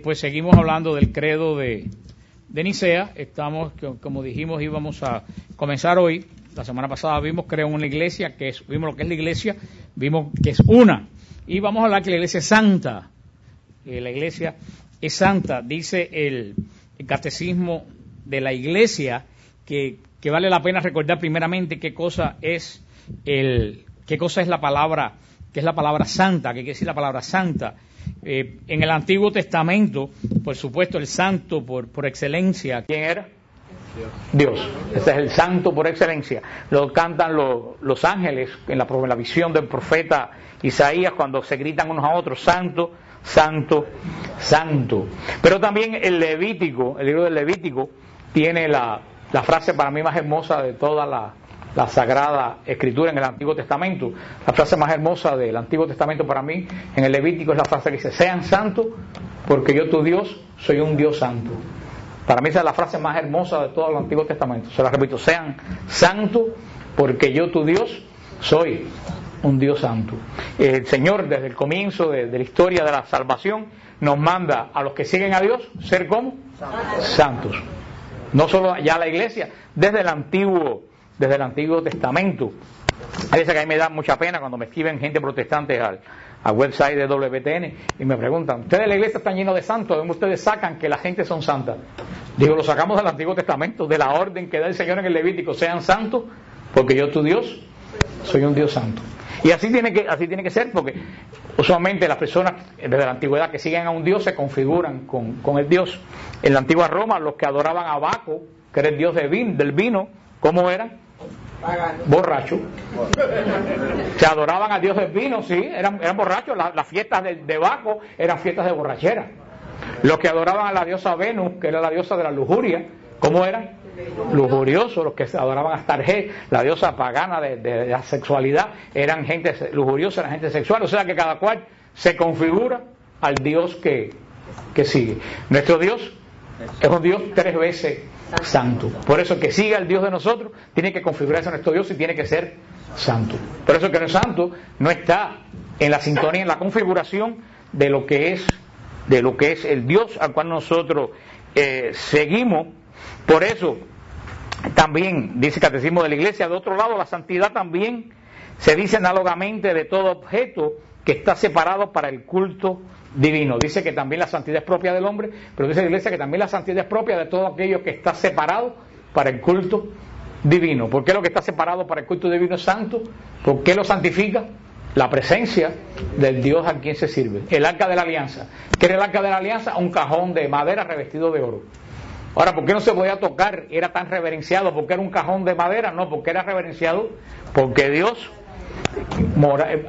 Pues seguimos hablando del credo de Nicea. Estamos, como dijimos, íbamos a comenzar hoy. La semana pasada vimos una iglesia, vimos lo que es la iglesia, vimos que es una. Y vamos a hablar que la iglesia es santa. La iglesia es santa. Dice el catecismo de la iglesia que vale la pena recordar primeramente qué cosa es la palabra, qué es la palabra santa, qué quiere decir la palabra santa. En el Antiguo Testamento, por supuesto, el santo por excelencia, ¿quién era? Dios. Este es el santo por excelencia. Lo cantan los ángeles en la visión del profeta Isaías cuando se gritan unos a otros, santo, santo, santo. Pero también el Levítico, el libro del Levítico, tiene la frase para mí más hermosa de toda la Sagrada Escritura en el Antiguo Testamento. La frase más hermosa del Antiguo Testamento para mí en el Levítico es la frase que dice: sean santos porque yo tu Dios soy un Dios santo. Para mí esa es la frase más hermosa de todo el Antiguo Testamento. Se la repito: sean santos porque yo tu Dios soy un Dios santo. El Señor desde el comienzo de la historia de la salvación nos manda a los que siguen a Dios ser como santos. No solo ya la iglesia, desde el Antiguo Testamento. A veces que a mí me da mucha pena cuando me escriben gente protestante al website de WTN y me preguntan: ustedes la iglesia están llenos de santos, ¿de dónde ustedes sacan que la gente son santas? Digo, lo sacamos del Antiguo Testamento, de la orden que da el Señor en el Levítico: sean santos porque yo tu Dios soy un Dios santo. Y así tiene que ser, porque usualmente las personas desde la antigüedad que siguen a un Dios se configuran con el Dios. En la antigua Roma, los que adoraban a Baco, que era el dios del vino, ¿cómo eran? Borrachos. Se adoraban al dios del vino, sí, eran borrachos. Las fiestas de Baco eran fiestas de borrachera. Los que adoraban a la diosa Venus, que era la diosa de la lujuria, ¿cómo eran? Lujuriosos. Los que adoraban a Astarté, la diosa pagana de la sexualidad, eran gente lujuriosa, eran gente sexual. O sea que cada cual se configura al Dios que sigue. Nuestro Dios es un Dios 3 veces santo. Por eso el que siga al Dios de nosotros tiene que configurarse a nuestro Dios y tiene que ser santo. Por eso el que no es santo no está en la sintonía, en la configuración de lo que es el Dios al cual nosotros seguimos. Por eso también dice el catecismo de la iglesia, de otro lado, la santidad también se dice análogamente de todo objeto que está separado para el culto divino. Dice que también la santidad es propia del hombre, pero dice la iglesia que también la santidad es propia de todo aquello que está separado para el culto divino. ¿Por qué lo que está separado para el culto divino es santo? ¿Por qué lo santifica? La presencia del Dios a quien se sirve. El arca de la alianza. ¿Qué era el arca de la alianza? Un cajón de madera revestido de oro. Ahora, ¿por qué no se podía tocar? Era tan reverenciado porque era un cajón de madera. No, porque era reverenciado porque Dios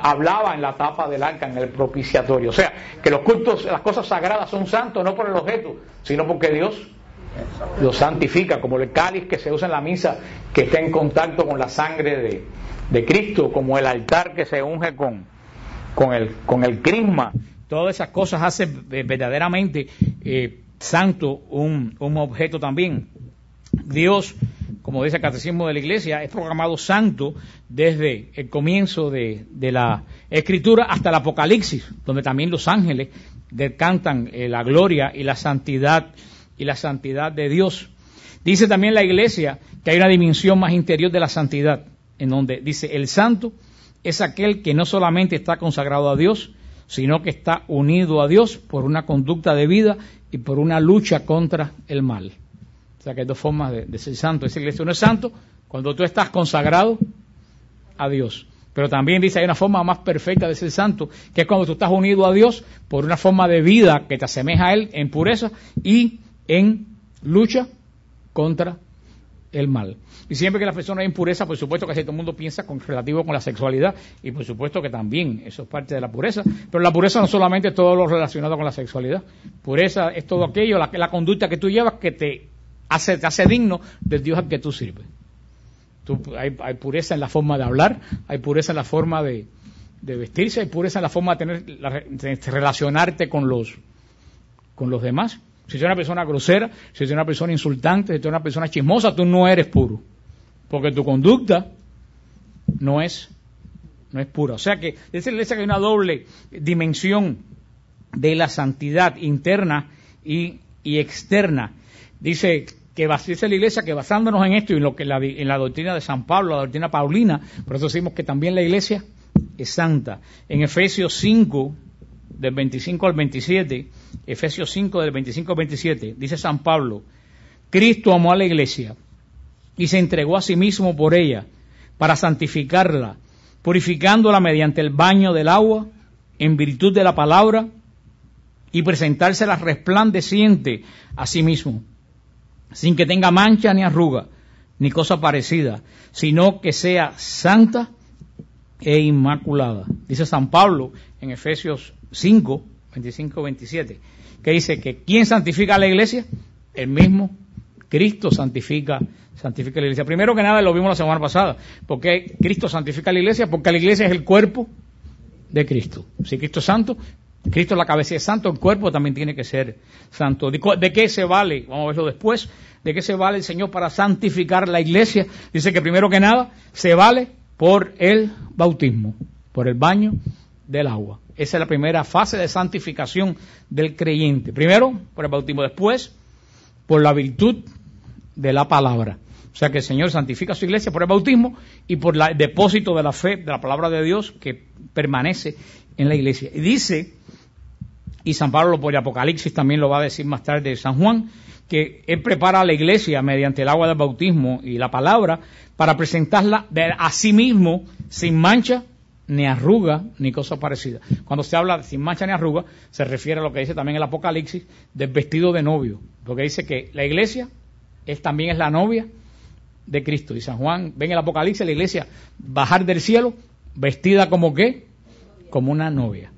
hablaba en la tapa del arca, en el propiciatorio. O sea, que los cultos, las cosas sagradas son santos no por el objeto, sino porque Dios lo santifica, como el cáliz que se usa en la misa, que está en contacto con la sangre de Cristo, como el altar que se unge con el crisma. Todas esas cosas hacen verdaderamente santo un objeto también. Dios, como dice el catecismo de la iglesia, es proclamado santo desde el comienzo de la escritura hasta el Apocalipsis, donde también los ángeles cantan la gloria y la santidad de Dios. Dice también la iglesia que hay una dimensión más interior de la santidad, en donde dice: el santo es aquel que no solamente está consagrado a Dios, sino que está unido a Dios por una conducta de vida y por una lucha contra el mal. O sea que hay dos formas de ser santo. Esa iglesia no es santo cuando tú estás consagrado a Dios. Pero también dice hay una forma más perfecta de ser santo, que es cuando tú estás unido a Dios por una forma de vida que te asemeja a Él en pureza y en lucha contra el mal. Y siempre que la persona hay impureza, por supuesto que todo el mundo piensa relativo con la sexualidad, y por supuesto que también eso es parte de la pureza, pero la pureza no solamente es todo lo relacionado con la sexualidad. Pureza es todo aquello, la conducta que tú llevas que te hace digno del Dios al que tú sirves. Hay pureza en la forma de hablar, hay pureza en la forma de vestirse, hay pureza en la forma de relacionarte con los demás. Si eres una persona grosera, si eres una persona insultante, si eres una persona chismosa, tú no eres puro, porque tu conducta no es pura. O sea que esa iglesia que hay una doble dimensión de la santidad interna y externa. Dice la Iglesia que basándonos en esto y en lo que en la doctrina de San Pablo, la doctrina paulina, por eso decimos que también la Iglesia es santa. En Efesios 5, del 25 al 27, Efesios 5, del 25 al 27, dice San Pablo: Cristo amó a la Iglesia y se entregó a sí mismo por ella, para santificarla, purificándola mediante el baño del agua, en virtud de la palabra, y presentársela resplandeciente a sí mismo, sin que tenga mancha ni arruga, ni cosa parecida, sino que sea santa e inmaculada. Dice San Pablo en Efesios 5, 25-27, que dice que ¿quién santifica a la Iglesia? El mismo Cristo santifica la Iglesia. Primero que nada, lo vimos la semana pasada. ¿Por qué Cristo santifica a la Iglesia? Porque la Iglesia es el cuerpo de Cristo. Si Cristo es santo, Cristo es la cabeza, es santo, el cuerpo también tiene que ser santo. ¿De qué se vale? Vamos a verlo después. ¿De qué se vale el Señor para santificar la Iglesia? Dice que primero que nada se vale por el bautismo, por el baño del agua. Esa es la primera fase de santificación del creyente. Primero por el bautismo, después por la virtud de la palabra. O sea que el Señor santifica a su Iglesia por el bautismo y por el depósito de la fe, de la palabra de Dios que permanece en la Iglesia. Y dice, y San Pablo por el Apocalipsis también lo va a decir más tarde San Juan, que Él prepara a la Iglesia mediante el agua del bautismo y la palabra para presentarla a sí mismo sin mancha, ni arruga, ni cosa parecida. Cuando se habla de sin mancha ni arruga, se refiere a lo que dice también el Apocalipsis del vestido de novio, porque dice que la Iglesia también es la novia de Cristo. Y San Juan ve en el Apocalipsis la Iglesia bajar del cielo vestida como ¿qué? Como una novia.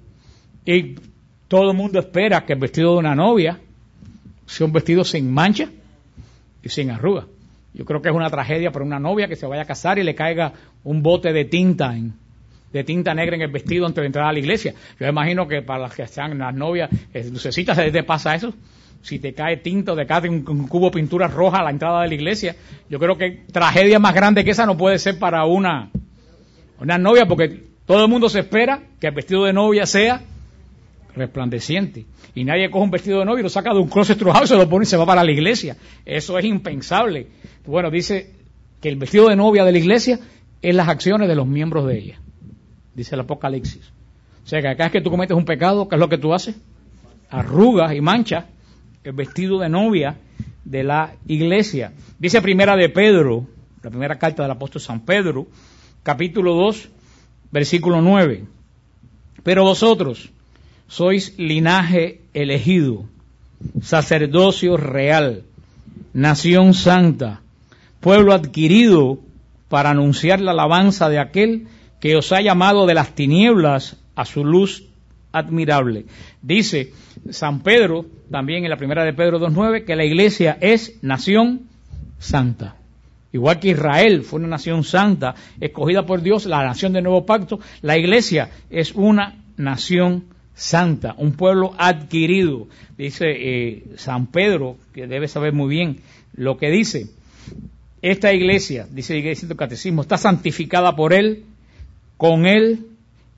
Y todo el mundo espera que el vestido de una novia sea un vestido sin mancha y sin arruga. Yo creo que es una tragedia para una novia que se vaya a casar y le caiga un bote de tinta negra en el vestido antes de entrar a la iglesia. Yo imagino que para las que sean las novias, lucecitas, ¿te pasa eso? Si te cae tinta o te cae un cubo de pintura roja a la entrada de la iglesia, yo creo que tragedia más grande que esa no puede ser para una novia, porque todo el mundo se espera que el vestido de novia sea resplandeciente. Y nadie coge un vestido de novia y lo saca de un closet trujado y se lo pone y se va para la iglesia. Eso es impensable. Bueno, dice que el vestido de novia de la iglesia es las acciones de los miembros de ella. Dice el Apocalipsis. O sea que cada vez que tú cometes un pecado, ¿qué es lo que tú haces? Arrugas y manchas el vestido de novia de la iglesia. Dice primera de Pedro, la primera carta del apóstol San Pedro, capítulo 2, versículo 9. Pero vosotros sois linaje elegido, sacerdocio real, nación santa, pueblo adquirido para anunciar la alabanza de aquel que os ha llamado de las tinieblas a su luz admirable. Dice San Pedro, también en la primera de Pedro 2.9, que la iglesia es nación santa. Igual que Israel fue una nación santa, escogida por Dios, la nación del nuevo pacto, la iglesia es una nación santa, un pueblo adquirido. Dice San Pedro, que debe saber muy bien lo que dice. Esta iglesia, dice la iglesia del catecismo, está santificada por Él, con Él,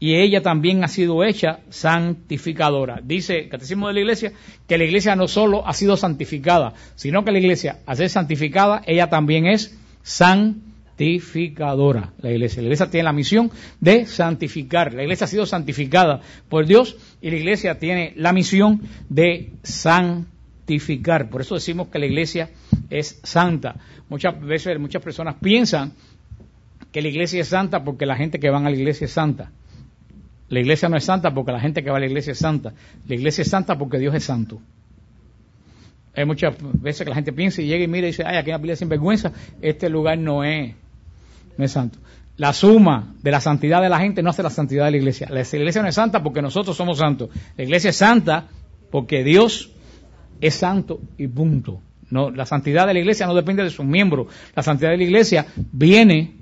y ella también ha sido hecha santificadora. Dice el catecismo de la iglesia que la iglesia no solo ha sido santificada, sino que la iglesia, al ser santificada, ella también es santificadora. La iglesia tiene la misión de santificar. La iglesia ha sido santificada por Dios y la iglesia tiene la misión de santificar. Por eso decimos que la iglesia es santa. Muchas veces muchas personas piensan que la iglesia es santa porque la gente que va a la iglesia es santa. La iglesia no es santa porque la gente que va a la iglesia es santa. La iglesia es santa porque Dios es santo. Hay muchas veces que la gente piensa y llega y mira y dice, ay, aquí hay una pila de sinvergüenza, este lugar no es santo. La suma de la santidad de la gente no hace la santidad de la iglesia. La iglesia no es santa porque nosotros somos santos. La iglesia es santa porque Dios es santo y punto. No, la santidad de la iglesia no depende de sus miembros. La santidad de la iglesia viene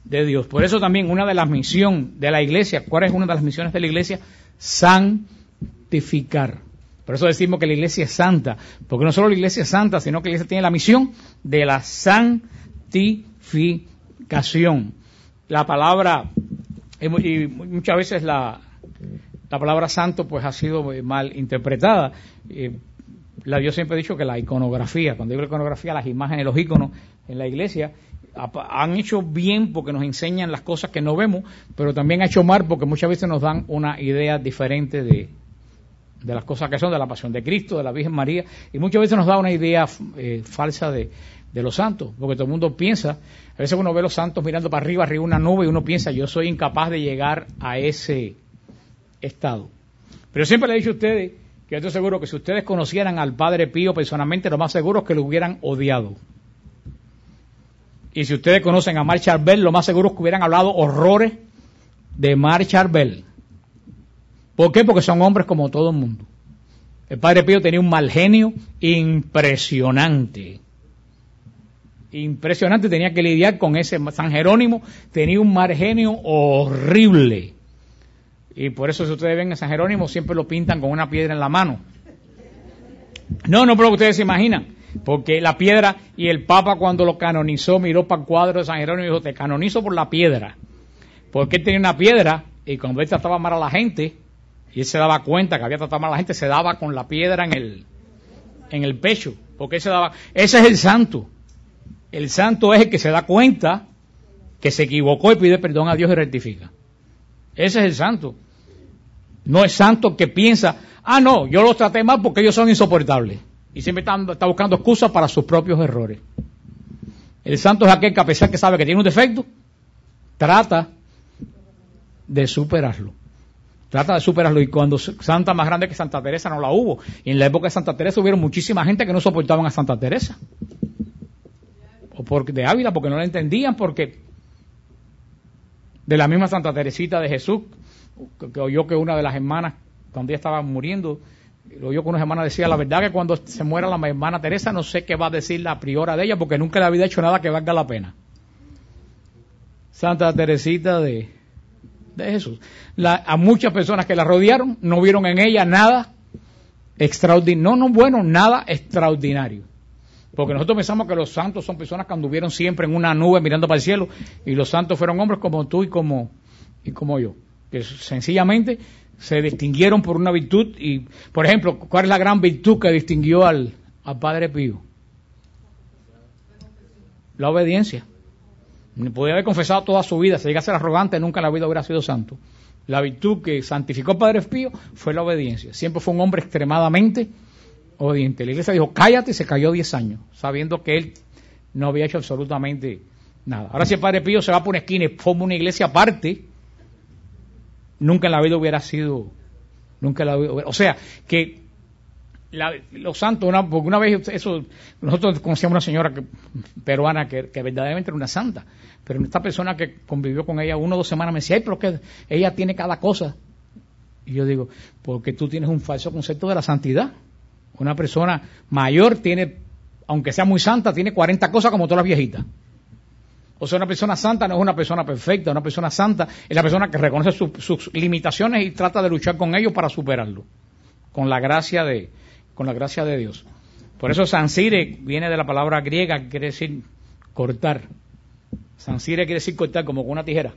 de Dios. Por eso también una de las misiones de la iglesia, ¿cuál es una de las misiones de la iglesia? Santificar. Por eso decimos que la iglesia es santa, porque no solo la iglesia es santa, sino que la iglesia tiene la misión de la santificación. La palabra, y muchas veces la palabra santo pues ha sido mal interpretada. Yo siempre he dicho que la iconografía, cuando digo iconografía, las imágenes, los iconos en la iglesia, han hecho bien porque nos enseñan las cosas que no vemos, pero también ha hecho mal porque muchas veces nos dan una idea diferente de las cosas que son, de la pasión de Cristo, de la Virgen María, y muchas veces nos da una idea falsa de los santos, porque todo el mundo piensa, a veces uno ve los santos mirando para arriba una nube, y uno piensa, yo soy incapaz de llegar a ese estado. Pero siempre le he dicho a ustedes, que yo estoy seguro que si ustedes conocieran al Padre Pío personalmente, lo más seguro es que lo hubieran odiado. Y si ustedes conocen a Mark Charbel, lo más seguro es que hubieran hablado horrores de Mark Charbel. ¿Por qué? Porque son hombres como todo el mundo. El Padre Pío tenía un mal genio impresionante. Impresionante, tenía que lidiar con ese San Jerónimo, tenía un mal genio horrible. Y por eso si ustedes ven a San Jerónimo, siempre lo pintan con una piedra en la mano. No por lo que ustedes se imaginan. Porque la piedra, y el Papa cuando lo canonizó, miró para el cuadro de San Jerónimo y dijo, te canonizo por la piedra. Porque él tenía una piedra, y cuando él trataba mal a la gente, y él se daba cuenta que había tratado mal a la gente, se daba con la piedra en el pecho. Porque él se daba, ese es el santo. El santo es el que se da cuenta que se equivocó y pide perdón a Dios y rectifica. Ese es el santo. No es santo que piensa, no, yo los traté mal porque ellos son insoportables. Y siempre está buscando excusas para sus propios errores. El santo es aquel que, a pesar que sabe que tiene un defecto, trata de superarlo. Y cuando santa más grande que Santa Teresa no la hubo. Y en la época de Santa Teresa hubieron muchísima gente que no soportaban a Santa Teresa. O de Ávila, porque no la entendían, porque de la misma Santa Teresita de Jesús, que oyó que una de las hermanas, cuando ella estaba muriendo, oyó que una hermana decía, la verdad que cuando se muera la hermana Teresa, no sé qué va a decir la priora de ella, porque nunca le había hecho nada que valga la pena. Santa Teresita de Jesús. A muchas personas que la rodearon, no vieron en ella nada extraordinario, nada extraordinario. Porque nosotros pensamos que los santos son personas que anduvieron siempre en una nube mirando para el cielo, y los santos fueron hombres como tú y como yo, que sencillamente se distinguieron por una virtud. Y, por ejemplo, ¿cuál es la gran virtud que distinguió al Padre Pío? La obediencia. Podía haber confesado toda su vida, si llega a ser arrogante, nunca en la vida hubiera sido santo. La virtud que santificó al Padre Pío fue la obediencia. Siempre fue un hombre extremadamente obediente. La iglesia dijo, cállate, y se cayó 10 años, sabiendo que él no había hecho absolutamente nada. Ahora, si el Padre Pío se va por una esquina y forma una iglesia aparte, nunca en la vida hubiera sido, o sea, que los santos, porque una vez nosotros conocíamos una señora peruana que verdaderamente era una santa, pero esta persona que convivió con ella 1 o 2 semanas me decía, pero que ella tiene cada cosa. Y yo digo, porque tú tienes un falso concepto de la santidad. Una persona mayor tiene, aunque sea muy santa, tiene 40 cosas como todas las viejitas. O sea, una persona santa no es una persona perfecta. Una persona santa es la persona que reconoce sus limitaciones y trata de luchar con ellos para superarlo, con la gracia de Dios. Por eso Sansire viene de la palabra griega que quiere decir cortar. Sansire quiere decir cortar como con una tijera.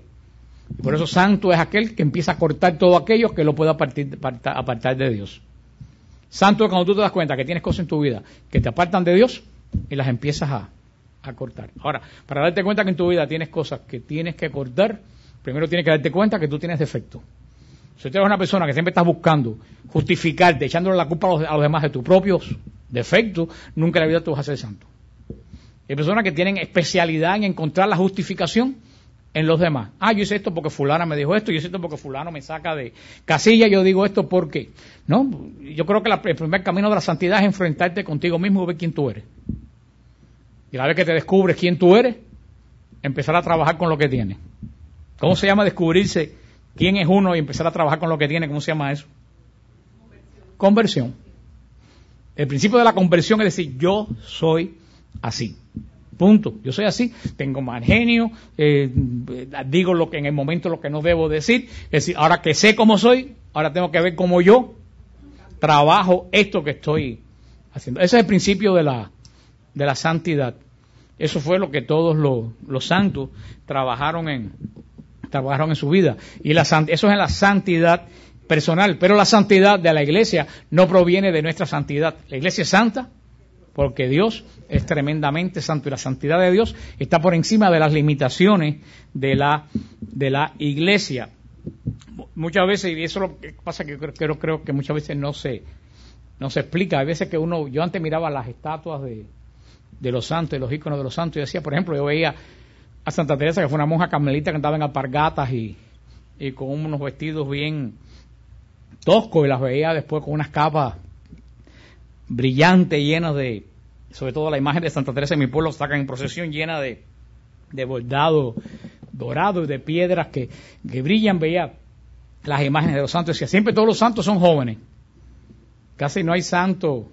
Por eso santo es aquel que empieza a cortar todo aquello que lo pueda apartar de Dios. Santo es cuando tú te das cuenta que tienes cosas en tu vida que te apartan de Dios y las empiezas a cortar. Ahora, para darte cuenta que en tu vida tienes cosas que tienes que cortar, primero tienes que darte cuenta que tú tienes defectos. Si tú eres una persona que siempre estás buscando justificarte, echándole la culpa a los demás de tus propios defectos, nunca en la vida tú vas a ser santo. Hay personas que tienen especialidad en encontrar la justificación en los demás. Yo hice esto porque fulana me dijo esto, yo hice esto porque fulano me saca de casilla, yo digo esto porque... No, yo creo que el primer camino de la santidad es enfrentarte contigo mismo y ver quién tú eres. Y una vez que te descubres quién tú eres, empezar a trabajar con lo que tienes. ¿Cómo se llama descubrirse quién es uno y empezar a trabajar con lo que tiene? ¿Cómo se llama eso? Conversión. El principio de la conversión es decir, yo soy así. Punto. Yo soy así, tengo mal genio, digo lo que en el momento lo que no debo decir. Es decir, ahora que sé cómo soy, ahora tengo que ver cómo yo trabajo esto que estoy haciendo. Ese es el principio de la santidad. Eso fue lo que todos los santos trabajaron en su vida. Y eso es en la santidad personal. Pero la santidad de la iglesia no proviene de nuestra santidad. La iglesia es santa porque Dios es tremendamente santo y la santidad de Dios está por encima de las limitaciones de la iglesia. Muchas veces, y eso es lo que pasa, que creo que muchas veces no se explica. Hay veces que yo antes miraba las estatuas de los santos y los íconos de los santos y decía, por ejemplo, yo veía a Santa Teresa, que fue una monja carmelita que andaba en alpargatas y con unos vestidos bien toscos, y las veía después con unas capas brillantes, llenas de, sobre todo la imagen de Santa Teresa en mi pueblo sacan en procesión llena de bordado dorado y de piedras que brillan. Veía las imágenes de los santos, decía, siempre todos los santos son jóvenes, casi no hay santo.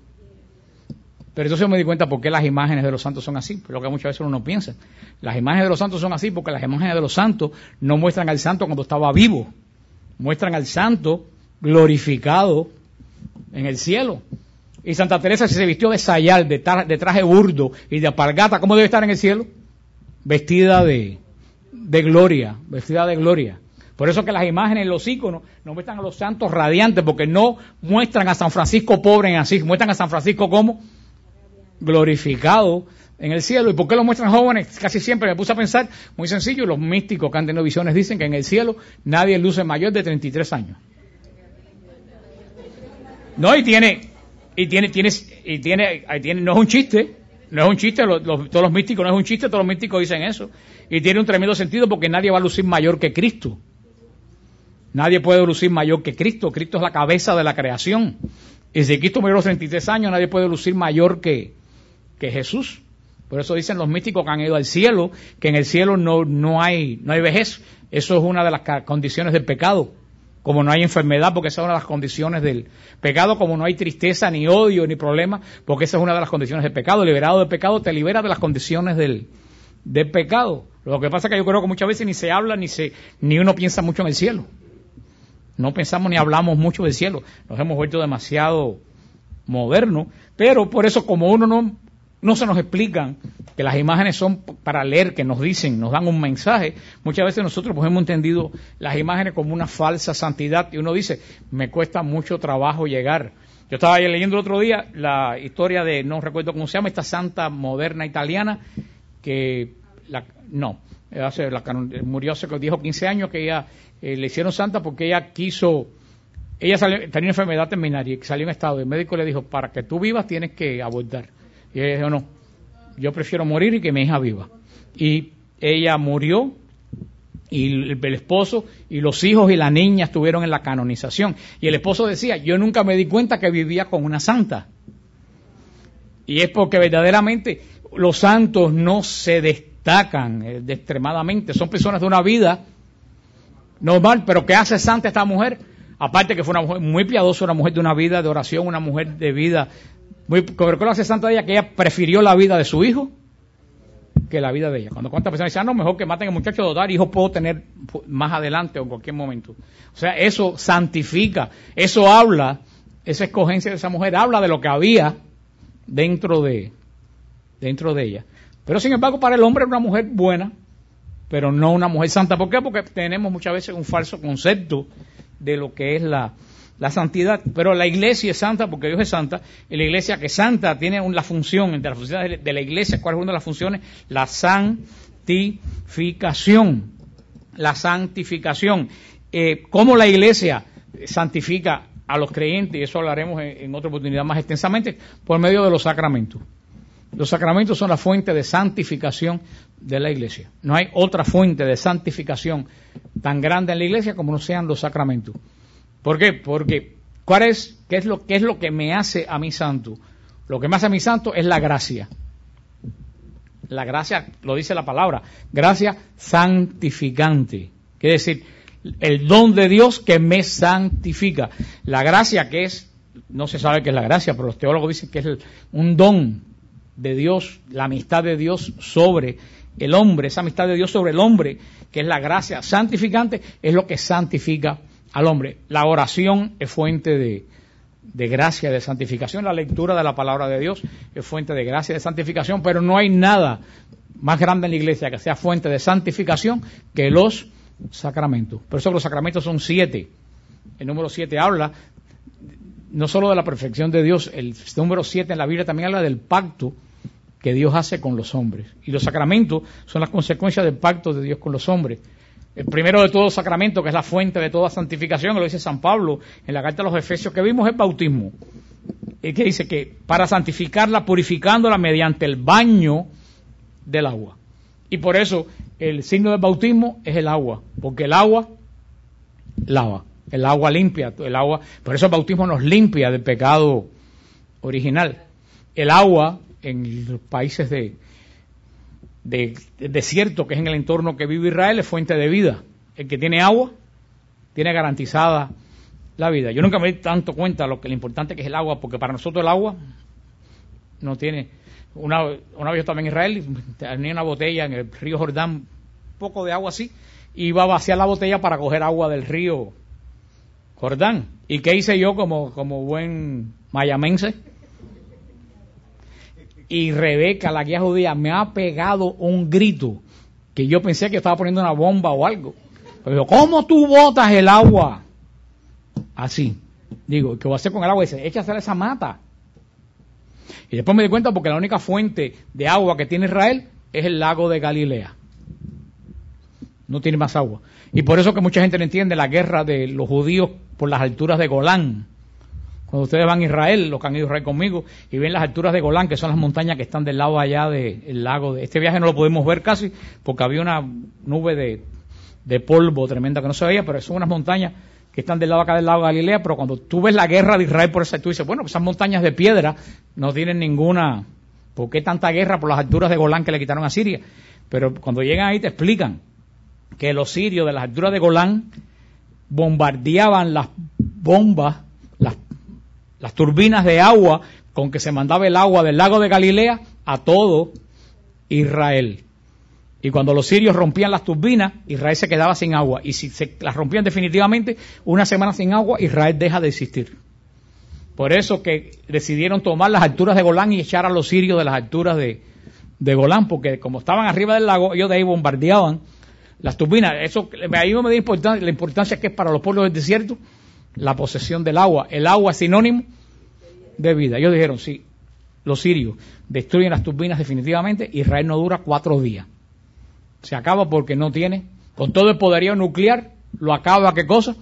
Pero entonces me di cuenta por qué las imágenes de los santos son así, lo que muchas veces uno no piensa. Las imágenes de los santos son así porque las imágenes de los santos no muestran al santo cuando estaba vivo, muestran al santo glorificado en el cielo. Y Santa Teresa, si se vistió de sayal, de traje burdo y de alpargata, ¿cómo debe estar en el cielo? Vestida de gloria, vestida de gloria. Por eso que las imágenes, los íconos, no muestran a los santos radiantes, porque no muestran a San Francisco pobre en así, muestran a San Francisco como glorificado en el cielo. ¿Y por qué lo muestran jóvenes? Casi siempre me puse a pensar, muy sencillo, los místicos que han tenido visiones dicen que en el cielo nadie luce mayor de 33 años. No, no es un chiste, todos los místicos no es un chiste, todos los místicos dicen eso. Y tiene un tremendo sentido porque nadie va a lucir mayor que Cristo. Nadie puede lucir mayor que Cristo. Cristo es la cabeza de la creación. Y si Cristo murió a los 33 años, nadie puede lucir mayor que Jesús. Por eso dicen los místicos que han ido al cielo, que en el cielo no hay vejez. Eso es una de las condiciones del pecado. Como no hay enfermedad, porque esa es una de las condiciones del pecado, como no hay tristeza, ni odio, ni problema, porque esa es una de las condiciones del pecado. Liberado del pecado te libera de las condiciones del pecado. Lo que pasa es que yo creo que muchas veces ni se habla, ni uno piensa mucho en el cielo. No pensamos ni hablamos mucho del cielo. Nos hemos vuelto demasiado modernos, pero por eso como uno no se nos explican que las imágenes son para leer, que nos dicen, nos dan un mensaje. Muchas veces nosotros pues hemos entendido las imágenes como una falsa santidad y uno dice, me cuesta mucho trabajo llegar. Yo estaba leyendo el otro día la historia de, no recuerdo cómo se llama, esta santa moderna italiana que murió hace 10 o 15 años, que ella le hicieron santa porque ella tenía una enfermedad terminal y salió en estado. El médico le dijo, para que tú vivas tienes que abortar. Y ella dijo, no, yo prefiero morir y que mi hija viva. Y ella murió y el esposo y los hijos y la niña estuvieron en la canonización. Y el esposo decía, yo nunca me di cuenta que vivía con una santa. Y es porque verdaderamente los santos no se destacan extremadamente. Son personas de una vida normal, pero ¿qué hace santa esta mujer? Aparte que fue una mujer muy piadosa, una mujer de una vida de oración, una mujer de vida pero ¿qué lo hace santa de ella? Que ella prefirió la vida de su hijo que la vida de ella. Cuántas personas dicen, no, mejor que maten al muchacho de dar, hijos puedo tener más adelante o en cualquier momento. O sea, eso santifica, eso habla, esa escogencia de esa mujer habla de lo que había dentro de ella. Pero sin embargo, para el hombre era una mujer buena, pero no una mujer santa. ¿Por qué? Porque tenemos muchas veces un falso concepto de lo que es la santidad. Pero la iglesia es santa porque Dios es santa, y la iglesia que es santa tiene la función, entre las funciones de la iglesia, ¿cuál es una de las funciones? La santificación. La santificación. ¿Cómo la iglesia santifica a los creyentes? Y eso hablaremos en otra oportunidad más extensamente, por medio de los sacramentos. Los sacramentos son la fuente de santificación de la iglesia. No hay otra fuente de santificación tan grande en la iglesia como no sean los sacramentos. ¿Por qué? Porque ¿qué es lo que me hace a mí santo? Lo que me hace a mí santo es la gracia. La gracia, lo dice la palabra, gracia santificante. Quiere decir, el don de Dios que me santifica. La gracia que es, no se sabe qué es la gracia, pero los teólogos dicen que es un don de Dios, la amistad de Dios sobre el hombre, esa amistad de Dios sobre el hombre, que es la gracia santificante, es lo que santifica al hombre. La oración es fuente de gracia, de santificación. La lectura de la palabra de Dios es fuente de gracia, de santificación, pero no hay nada más grande en la iglesia que sea fuente de santificación que los sacramentos. Por eso los sacramentos son 7. el número 7 habla no solo de la perfección de Dios, el número 7 en la Biblia también habla del pacto que Dios hace con los hombres. Y los sacramentos son las consecuencias del pacto de Dios con los hombres. El primero de todos los sacramentos, que es la fuente de toda santificación, lo dice San Pablo en la carta a los Efesios que vimos, es el bautismo. Que dice que para santificarla, purificándola mediante el baño del agua. Y por eso el signo del bautismo es el agua, porque el agua lava. El agua limpia, por eso el bautismo nos limpia del pecado original. El agua en los países de desierto, que es en el entorno que vive Israel, es fuente de vida. El que tiene agua tiene garantizada la vida. Yo nunca me di tanto cuenta de lo importante que es el agua, porque para nosotros el agua no tiene. Una vez yo estaba en Israel, tenía una botella en el río Jordán, un poco de agua así, y iba a vaciar la botella para coger agua del río Jordán. ¿Y qué hice yo como buen mayamense? Y Rebeca, la guía judía, me ha pegado un grito que yo pensé que estaba poniendo una bomba o algo. Pero ¿cómo tú botas el agua? Así. Digo, ¿qué voy a hacer con el agua? Dice, échasela a esa mata. Y después me di cuenta porque la única fuente de agua que tiene Israel es el lago de Galilea. No tiene más agua. Y por eso que mucha gente no entiende la guerra de los judíos por las alturas de Golán. Cuando ustedes van a Israel, los que han ido a Israel conmigo, y ven las alturas de Golán, que son las montañas que están del lado allá del lago. Este viaje no lo pudimos ver casi, porque había una nube de polvo tremenda que no se veía, pero son unas montañas que están del lado acá del lago de Galilea. Pero cuando tú ves la guerra de Israel por esa, tú dices, bueno, pues esas montañas de piedra no tienen ninguna. ¿Por qué tanta guerra por las alturas de Golán que le quitaron a Siria? Pero cuando llegan ahí te explican que los sirios de las alturas de Golán bombardeaban las bombas, las turbinas de agua con que se mandaba el agua del lago de Galilea a todo Israel. Y cuando los sirios rompían las turbinas, Israel se quedaba sin agua. Y si se las rompían definitivamente, una semana sin agua, Israel deja de existir. Por eso que decidieron tomar las alturas de Golán y echar a los sirios de las alturas de Golán, porque como estaban arriba del lago, ellos de ahí bombardeaban las turbinas. Eso ahí me da la importancia que es para los pueblos del desierto la posesión del agua. El agua es sinónimo de vida. Ellos dijeron, sí, los sirios destruyen las turbinas definitivamente, Israel no dura 4 días. Se acaba porque no tiene, con todo el poderío nuclear, lo acaba, ¿qué cosa?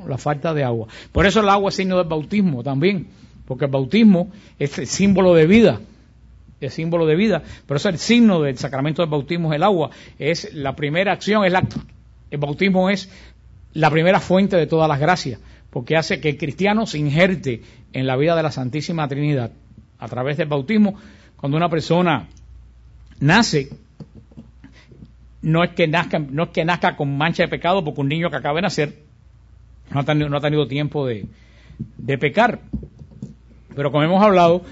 La falta de agua. Por eso el agua es signo del bautismo también, porque el bautismo es el símbolo de vida. Es símbolo de vida, pero eso es el signo del sacramento del bautismo, es el agua. Es la primera acción, el bautismo es la primera fuente de todas las gracias, porque hace que el cristiano se injerte en la vida de la Santísima Trinidad. A través del bautismo, cuando una persona nace, no es que nazca con mancha de pecado, porque un niño que acaba de nacer no ha tenido tiempo de pecar. Pero como hemos hablado,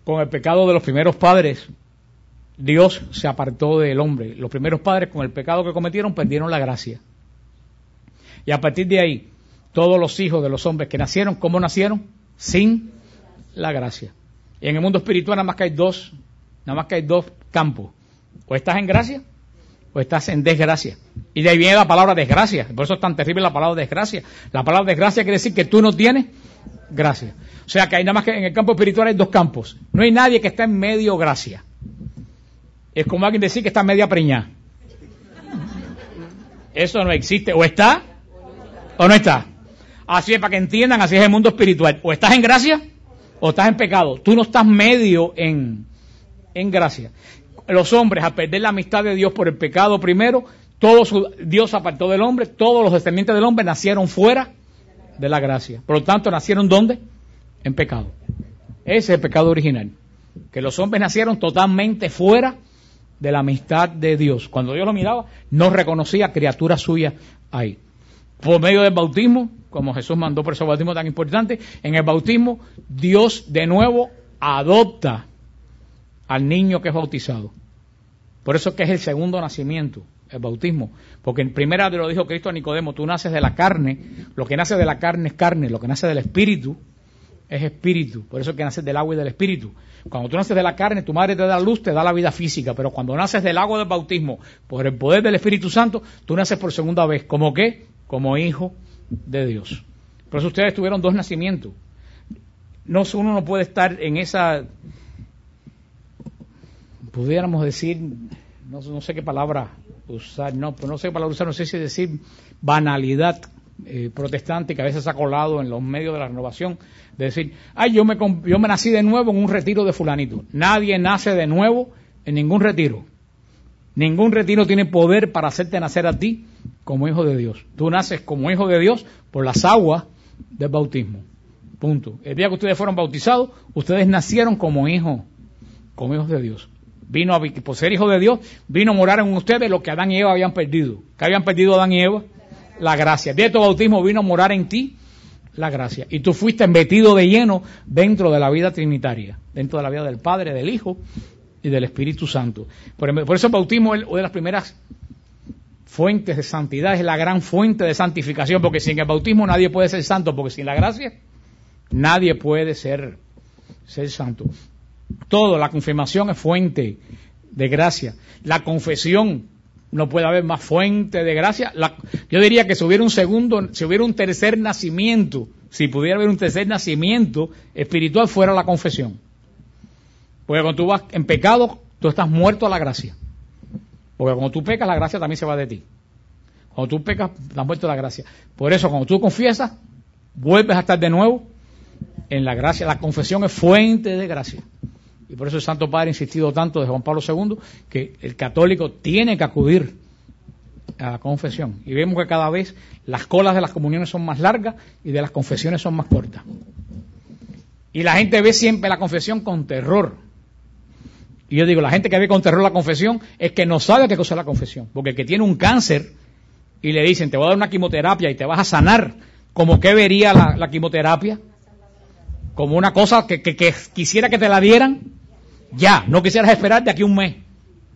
con el pecado de los primeros padres, Dios se apartó del hombre. Los primeros padres, con el pecado que cometieron, perdieron la gracia. Y a partir de ahí, todos los hijos de los hombres que nacieron, ¿cómo nacieron? Sin la gracia. Y en el mundo espiritual nada más que hay dos campos. O estás en gracia, o estás en desgracia. Y de ahí viene la palabra desgracia. Por eso es tan terrible la palabra desgracia. La palabra desgracia quiere decir que tú no tienes gracia. O sea que hay nada más que en el campo espiritual hay 2 campos. No hay nadie que esté en medio gracia. Es como alguien decir que está media preñada. Eso no existe. O está o no está. Así es, para que entiendan, así es el mundo espiritual. O estás en gracia o estás en pecado. Tú no estás medio en gracia. Los hombres, al perder la amistad de Dios por el pecado primero, Dios apartó del hombre, todos los descendientes del hombre nacieron fuera de la gracia. Por lo tanto, ¿nacieron dónde? En pecado. Ese es el pecado original. Que los hombres nacieron totalmente fuera de la amistad de Dios. Cuando Dios lo miraba, no reconocía criatura suya ahí. Por medio del bautismo, como Jesús mandó por ese bautismo tan importante, en el bautismo Dios de nuevo adopta al niño que es bautizado. Por eso es que es el segundo nacimiento, el bautismo. Porque en primera lo dijo Cristo a Nicodemo, tú naces de la carne, lo que nace de la carne es carne, lo que nace del espíritu es espíritu. Por eso es que naces del agua y del espíritu. Cuando tú naces de la carne, tu madre te da luz, te da la vida física. Pero cuando naces del agua del bautismo, por el poder del Espíritu Santo, tú naces por segunda vez. ¿Cómo qué? Como hijo de Dios. Por eso ustedes tuvieron 2 nacimientos. Uno no puede estar en esa, pudiéramos decir, no sé qué palabra usar, no sé qué palabra usar, no sé si decir banalidad protestante que a veces se ha colado en los medios de la renovación, de decir, yo me nací de nuevo en un retiro de fulanito. Nadie nace de nuevo en ningún retiro. Ningún retiro tiene poder para hacerte nacer a ti como hijo de Dios. Tú naces como hijo de Dios por las aguas del bautismo. Punto. El día que ustedes fueron bautizados, ustedes nacieron como hijos de Dios. Por ser hijo de Dios, vino a morar en ustedes lo que Adán y Eva habían perdido. ¿Qué habían perdido Adán y Eva? La gracia. El día de tu bautismo vino a morar en ti la gracia. Y tú fuiste metido de lleno dentro de la vida trinitaria, dentro de la vida del Padre, del Hijo y del Espíritu Santo. Por eso el bautismo es una de las primeras fuentes de santidad, es la gran fuente de santificación, porque sin el bautismo nadie puede ser santo, porque sin la gracia nadie puede ser santo. Todo, la confirmación es fuente de gracia. La confesión, no puede haber más fuente de gracia. Yo diría que si hubiera un tercer nacimiento, si pudiera haber un tercer nacimiento espiritual, fuera la confesión. Porque cuando tú vas en pecado, tú estás muerto a la gracia. Porque cuando tú pecas, la gracia también se va de ti. Cuando tú pecas, estás muerto a la gracia. Por eso, cuando tú confiesas, vuelves a estar de nuevo en la gracia. La confesión es fuente de gracia. Y por eso el Santo Padre ha insistido tanto de Juan Pablo II que el católico tiene que acudir a la confesión. Y vemos que cada vez las colas de las comuniones son más largas y de las confesiones son más cortas. Y la gente ve siempre la confesión con terror. Y yo digo, la gente que ve con terror la confesión es que no sabe qué cosa es la confesión. Porque el que tiene un cáncer y le dicen, te voy a dar una quimioterapia y te vas a sanar, ¿cómo que vería la quimioterapia? Como una cosa que quisiera que te la dieran ya, no quisieras esperar de aquí a un mes,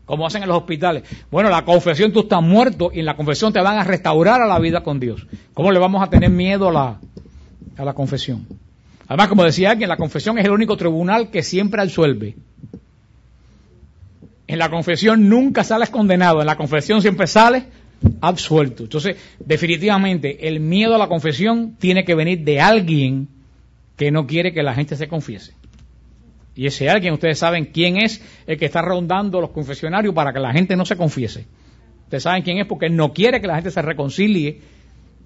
como hacen en los hospitales. Bueno, la confesión, tú estás muerto y en la confesión te van a restaurar a la vida con Dios. ¿Cómo le vamos a tener miedo a la confesión? Además, como decía alguien, la confesión es el único tribunal que siempre absuelve. En la confesión nunca sales condenado, en la confesión siempre sales absuelto. Entonces, definitivamente, el miedo a la confesión tiene que venir de alguien que no quiere que la gente se confiese. Y ese alguien, ustedes saben quién es el que está rondando los confesionarios para que la gente no se confiese. Ustedes saben quién es porque él no quiere que la gente se reconcilie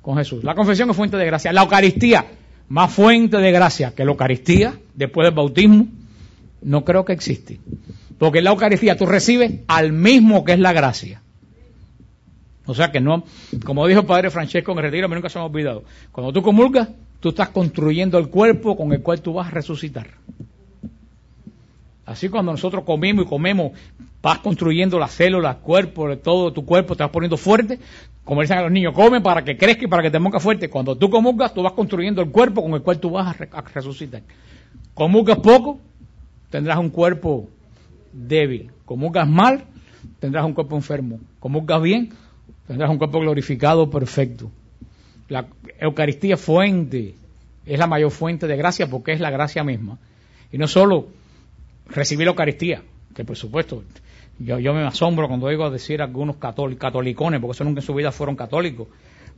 con Jesús. La confesión es fuente de gracia. La Eucaristía, más fuente de gracia que la Eucaristía, después del bautismo, no creo que existe. Porque en la Eucaristía tú recibes al mismo que es la gracia. O sea que no, como dijo el Padre Francesco en el retiro, a mí nunca se me ha olvidado. Cuando tú comulgas, tú estás construyendo el cuerpo con el cual tú vas a resucitar. Así cuando nosotros comemos, vas construyendo las células, el cuerpo, todo tu cuerpo, te vas poniendo fuerte. Como dicen a los niños, come para que crezca y para que te pongas fuerte. Cuando tú comulgas, tú vas construyendo el cuerpo con el cual tú vas a resucitar. Comulgas poco, tendrás un cuerpo débil. Comulgas mal, tendrás un cuerpo enfermo. Comulgas bien, tendrás un cuerpo glorificado, perfecto. La Eucaristía es la mayor fuente de gracia porque es la gracia misma. Y no solo recibir la Eucaristía, que por supuesto, yo me asombro cuando oigo decir a algunos catolicones, porque eso nunca en su vida fueron católicos,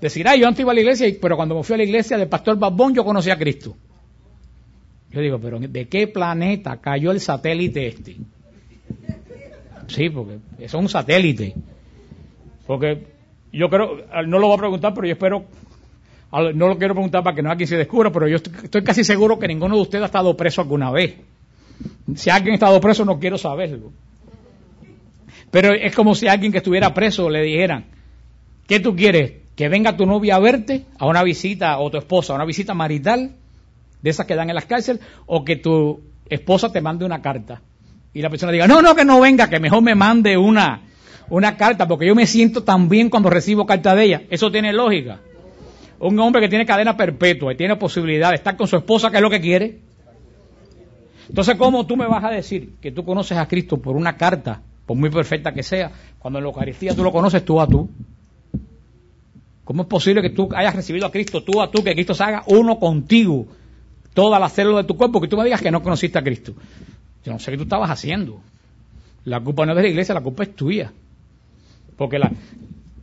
decir, yo antes iba a la iglesia, pero cuando me fui a la iglesia del pastor Barbón yo conocí a Cristo. Yo digo, pero ¿de qué planeta cayó el satélite este? Sí, porque eso es un satélite. Porque yo creo, no lo voy a preguntar, pero yo espero, no lo quiero preguntar para que no alguien se descubra, pero yo estoy casi seguro que ninguno de ustedes ha estado preso alguna vez. Si alguien ha estado preso, no quiero saberlo. Pero es como si alguien que estuviera preso le dijeran, ¿qué tú quieres? ¿Que venga tu novia a verte a una visita, o tu esposa, a una visita marital, de esas que dan en las cárceles, o que tu esposa te mande una carta? Y la persona diga, no, que no venga, que mejor me mande una carta, porque yo me siento tan bien cuando recibo carta de ella. Eso tiene lógica. Un hombre que tiene cadena perpetua y tiene posibilidad de estar con su esposa, ¿qué es lo que quiere? Entonces, ¿cómo tú me vas a decir que tú conoces a Cristo por una carta, por muy perfecta que sea, cuando en la Eucaristía tú lo conoces tú a tú? ¿Cómo es posible que tú hayas recibido a Cristo tú a tú, que Cristo se haga uno contigo, todas las células de tu cuerpo, que tú me digas que no conociste a Cristo? Yo no sé qué tú estabas haciendo. La culpa no es de la iglesia, la culpa es tuya. Porque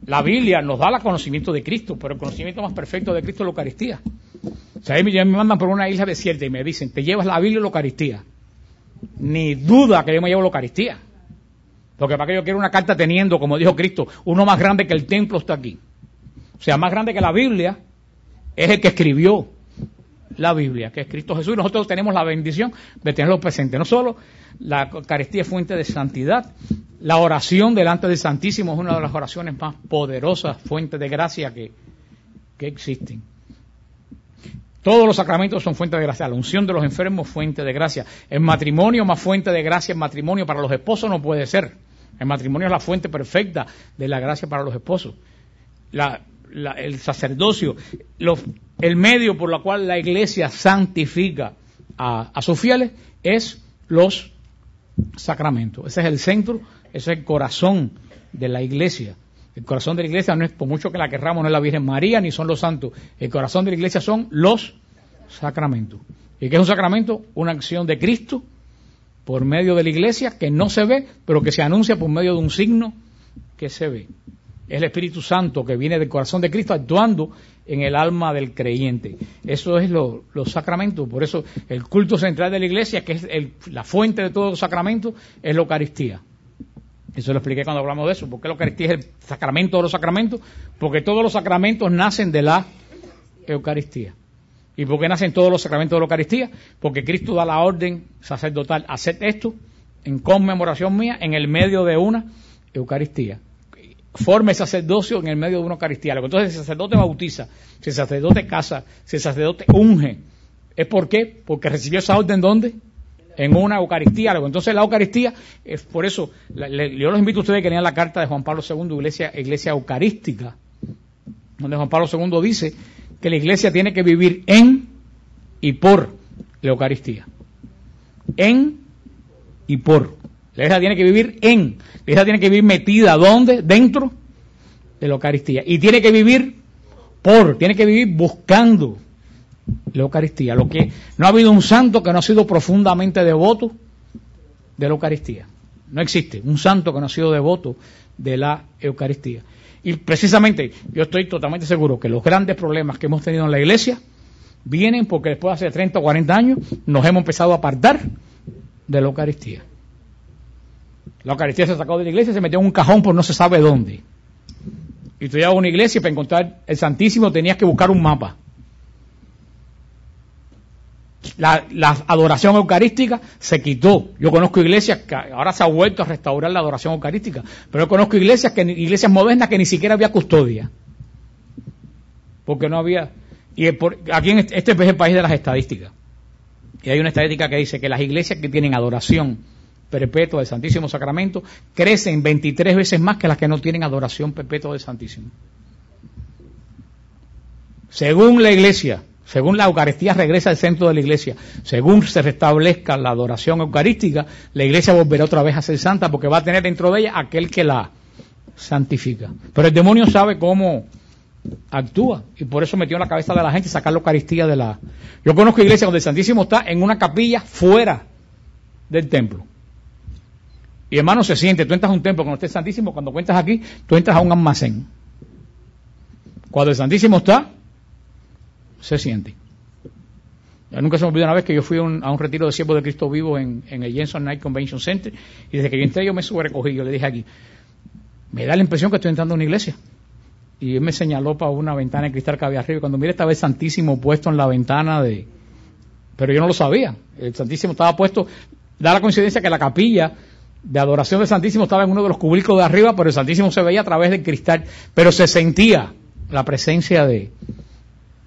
la Biblia nos da el conocimiento de Cristo, pero el conocimiento más perfecto de Cristo es la Eucaristía. O sea, me mandan por una isla desierta y me dicen, te llevas la Biblia y la Eucaristía. Ni duda que yo me llevo la Eucaristía. Porque para que yo quiero una carta teniendo, como dijo Cristo, uno más grande que el templo está aquí. O sea, más grande que la Biblia es el que escribió la Biblia, que es Cristo Jesús, y nosotros tenemos la bendición de tenerlo presente. No solo la Eucaristía es fuente de santidad, la oración delante del Santísimo es una de las oraciones más poderosas, fuentes de gracia que existen. Todos los sacramentos son fuente de gracia. La unción de los enfermos, fuente de gracia. El matrimonio, más fuente de gracia. El matrimonio para los esposos no puede ser. El matrimonio es la fuente perfecta de la gracia para los esposos. El sacerdocio, el medio por el cual la Iglesia santifica a sus fieles es los sacramentos. Ese es el centro, ese es el corazón de la Iglesia. El corazón de la Iglesia no es, por mucho que la querramos, no es la Virgen María ni son los santos. El corazón de la Iglesia son los sacramentos. ¿Y qué es un sacramento? Una acción de Cristo por medio de la Iglesia que no se ve, pero que se anuncia por medio de un signo que se ve. Es el Espíritu Santo que viene del corazón de Cristo actuando en el alma del creyente. Eso es los sacramentos. Por eso el culto central de la Iglesia, que es la fuente de todos los sacramentos, es la Eucaristía. Eso lo expliqué cuando hablamos de eso. ¿Por qué la Eucaristía es el sacramento de los sacramentos? Porque todos los sacramentos nacen de la Eucaristía. ¿Y por qué nacen todos los sacramentos de la Eucaristía? Porque Cristo da la orden sacerdotal: haced esto en conmemoración mía en el medio de una Eucaristía. Forma el sacerdocio en el medio de una Eucaristía. Entonces, si el sacerdote bautiza, si el sacerdote casa, si el sacerdote unge, ¿es por qué? Porque recibió esa orden, ¿dónde? En una Eucaristía. Entonces la Eucaristía, es por eso, yo los invito a ustedes que lean la carta de Juan Pablo II, Iglesia Eucarística, donde Juan Pablo II dice que la Iglesia tiene que vivir en y por la Eucaristía. En y por. La Iglesia tiene que vivir en. La Iglesia tiene que vivir metida, ¿dónde? Dentro de la Eucaristía. Y tiene que vivir tiene que vivir buscando la Eucaristía. Lo que no ha habido un santo que no ha sido profundamente devoto de la Eucaristía. No existe un santo que no ha sido devoto de la Eucaristía. Y precisamente yo estoy totalmente seguro que los grandes problemas que hemos tenido en la Iglesia vienen porque después de hace 30 o 40 años nos hemos empezado a apartar de la Eucaristía. La Eucaristía se sacó de la iglesia y se metió en un cajón por no se sabe dónde. Y tú llegabas a una iglesia y para encontrar el Santísimo tenías que buscar un mapa. La adoración eucarística se quitó. Yo conozco iglesias que ahora se ha vuelto a restaurar la adoración eucarística, pero yo conozco iglesias modernas que ni siquiera había custodia. Porque no había... Aquí en este es el país de las estadísticas. Y hay una estadística que dice que las iglesias que tienen adoración perpetua del Santísimo Sacramento crecen 23 veces más que las que no tienen adoración perpetua del Santísimo. Según la Iglesia, según la Eucaristía regresa al centro de la Iglesia, según se restablezca la adoración eucarística, la Iglesia volverá otra vez a ser santa porque va a tener dentro de ella aquel que la santifica. Pero el demonio sabe cómo actúa y por eso metió en la cabeza de la gente sacar la Eucaristía de la... Yo conozco iglesias donde el Santísimo está en una capilla fuera del templo. Y hermano, se siente, tú entras a un templo cuando esté el Santísimo, cuando cuentas aquí, tú entras a un almacén. Cuando el Santísimo está, se siente. Ya nunca se me olvidó una vez que yo fui a un retiro de siervos de Cristo vivo en el Jensen Night Convention Center, y desde que yo entré yo me sobrecogí, yo le dije aquí, me da la impresión que estoy entrando a una iglesia. Y él me señaló para una ventana de cristal que había arriba, y cuando miré estaba el Santísimo puesto en la ventana pero yo no lo sabía, el Santísimo estaba puesto, da la coincidencia que la capilla de adoración del Santísimo estaba en uno de los cubículos de arriba, pero el Santísimo se veía a través del cristal, pero se sentía la presencia de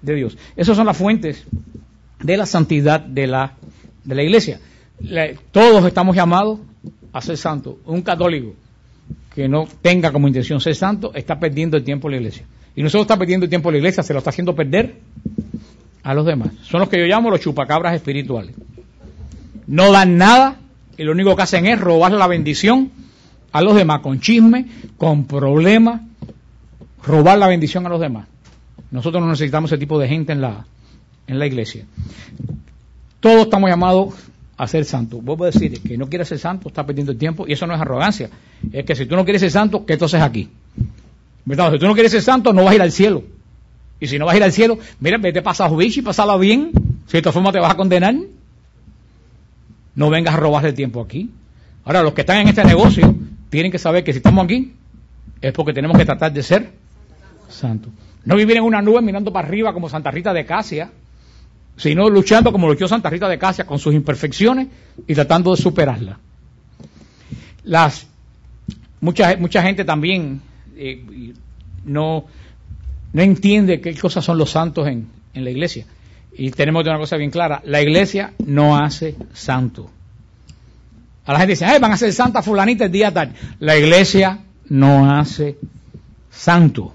Dios. Esas son las fuentes de la santidad de la Iglesia. Todos estamos llamados a ser santos. Un católico que no tenga como intención ser santo está perdiendo el tiempo en la Iglesia. Y no solo está perdiendo el tiempo en la Iglesia, se lo está haciendo perder a los demás. Son los que yo llamo los chupacabras espirituales. No dan nada y lo único que hacen es robar la bendición a los demás, con chisme, con problemas, robar la bendición a los demás. Nosotros no necesitamos ese tipo de gente en la iglesia. Todos estamos llamados a ser santos. Vuelvo a decir, que no quiere ser santo está perdiendo el tiempo, y eso no es arrogancia. Es que si tú no quieres ser santo, ¿qué entonces aquí? ¿Verdad? Si tú no quieres ser santo, no vas a ir al cielo. Y si no vas a ir al cielo, mira, vete a pasar bicho y pasarla bien. Si de esta forma te vas a condenar, no vengas a robar el tiempo aquí. Ahora, los que están en este negocio tienen que saber que si estamos aquí es porque tenemos que tratar de ser santos. No vivir en una nube mirando para arriba como Santa Rita de Casia, sino luchando como luchó Santa Rita de Casia con sus imperfecciones y tratando de superarlas. Mucha gente también no entiende qué cosas son los santos en la iglesia. Y tenemos una cosa bien clara: la iglesia no hace santo. A la gente dice, van a ser santa fulanita el día tal. La iglesia no hace santo.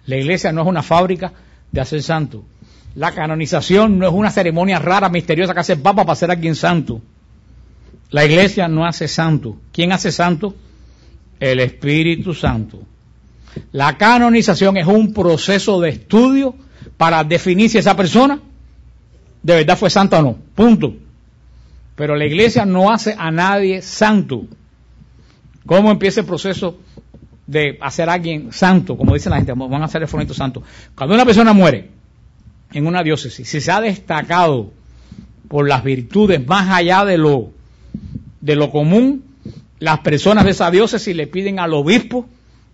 La iglesia no es una fábrica de hacer santo. La canonización no es una ceremonia rara, misteriosa que hace el Papa para ser alguien santo. La iglesia no hace santo. ¿Quién hace santo? El Espíritu Santo. La canonización es un proceso de estudio para definir si esa persona de verdad fue santa o no. Punto. Pero la iglesia no hace a nadie santo. ¿Cómo empieza el proceso de hacer a alguien santo? Como dice la gente, van a hacer el fulanito santo. Cuando una persona muere en una diócesis, si se ha destacado por las virtudes más allá de lo común, las personas de esa diócesis le piden al obispo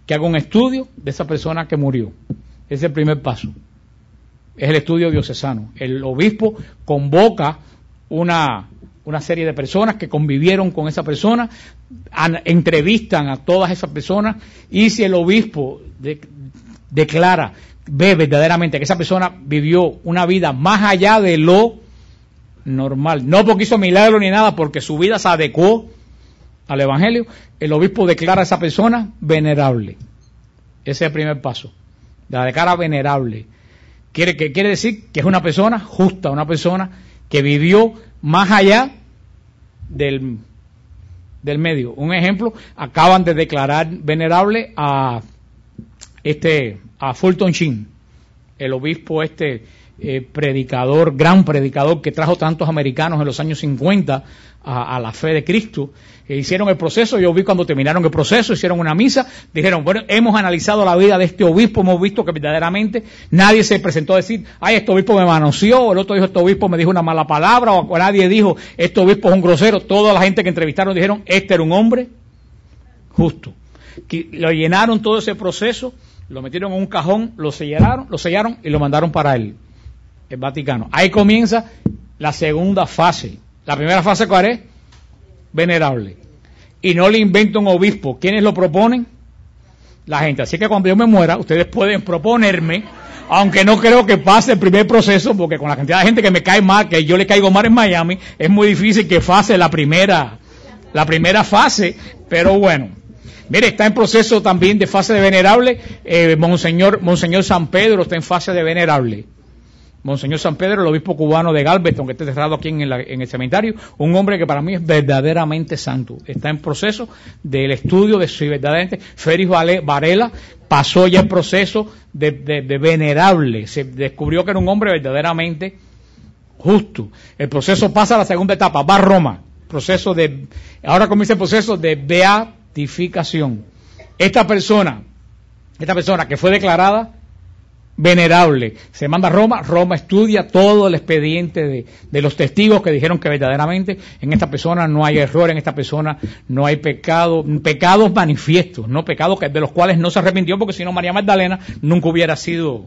que haga un estudio de esa persona que murió. Ese es el primer paso. Es el estudio diocesano. El obispo convoca una serie de personas que convivieron con esa persona, entrevistan a todas esas personas, y si el obispo ve verdaderamente que esa persona vivió una vida más allá de lo normal, no porque hizo milagro ni nada, porque su vida se adecuó al Evangelio, el obispo declara a esa persona venerable. Ese es el primer paso. La declara venerable. Quiere decir que es una persona justa, una persona que vivió más allá del medio. Un ejemplo, acaban de declarar venerable a Fulton Sheen, el obispo gran predicador que trajo tantos americanos en los años 50 a la fe de Cristo. Hicieron el proceso, yo vi cuando terminaron el proceso, hicieron una misa, dijeron, bueno, hemos analizado la vida de este obispo, hemos visto que verdaderamente nadie se presentó a decir, este obispo me manoseó, el otro dijo, este obispo me dijo una mala palabra, o nadie dijo, este obispo es un grosero. Toda la gente que entrevistaron dijeron, este era un hombre justo. Lo llenaron todo ese proceso, lo metieron en un cajón, lo sellaron y lo mandaron para el Vaticano. Ahí comienza la segunda fase. La primera fase, ¿cuál es? Venerable. Y no le invento un obispo. ¿Quiénes lo proponen? La gente. Así que cuando yo me muera, ustedes pueden proponerme, aunque no creo que pase el primer proceso, porque con la cantidad de gente que me cae mal, que yo le caigo mal en Miami, es muy difícil que pase la primera fase, pero bueno. Mire, está en proceso también de fase de venerable. Monseñor San Pedro está en fase de venerable. Monseñor San Pedro, el obispo cubano de Galveston, que está enterrado aquí en el cementerio, un hombre que para mí es verdaderamente santo. Está en proceso del estudio de si verdaderamente. Félix Varela pasó ya el proceso de venerable. Se descubrió que era un hombre verdaderamente justo. El proceso pasa a la segunda etapa, va a Roma. Ahora comienza el proceso de beatificación. Esta persona que fue declarada venerable, se manda a Roma. Roma estudia todo el expediente de los testigos que dijeron que verdaderamente en esta persona no hay error, en esta persona no hay pecados manifiestos, no pecados de los cuales no se arrepintió, porque si no María Magdalena nunca hubiera sido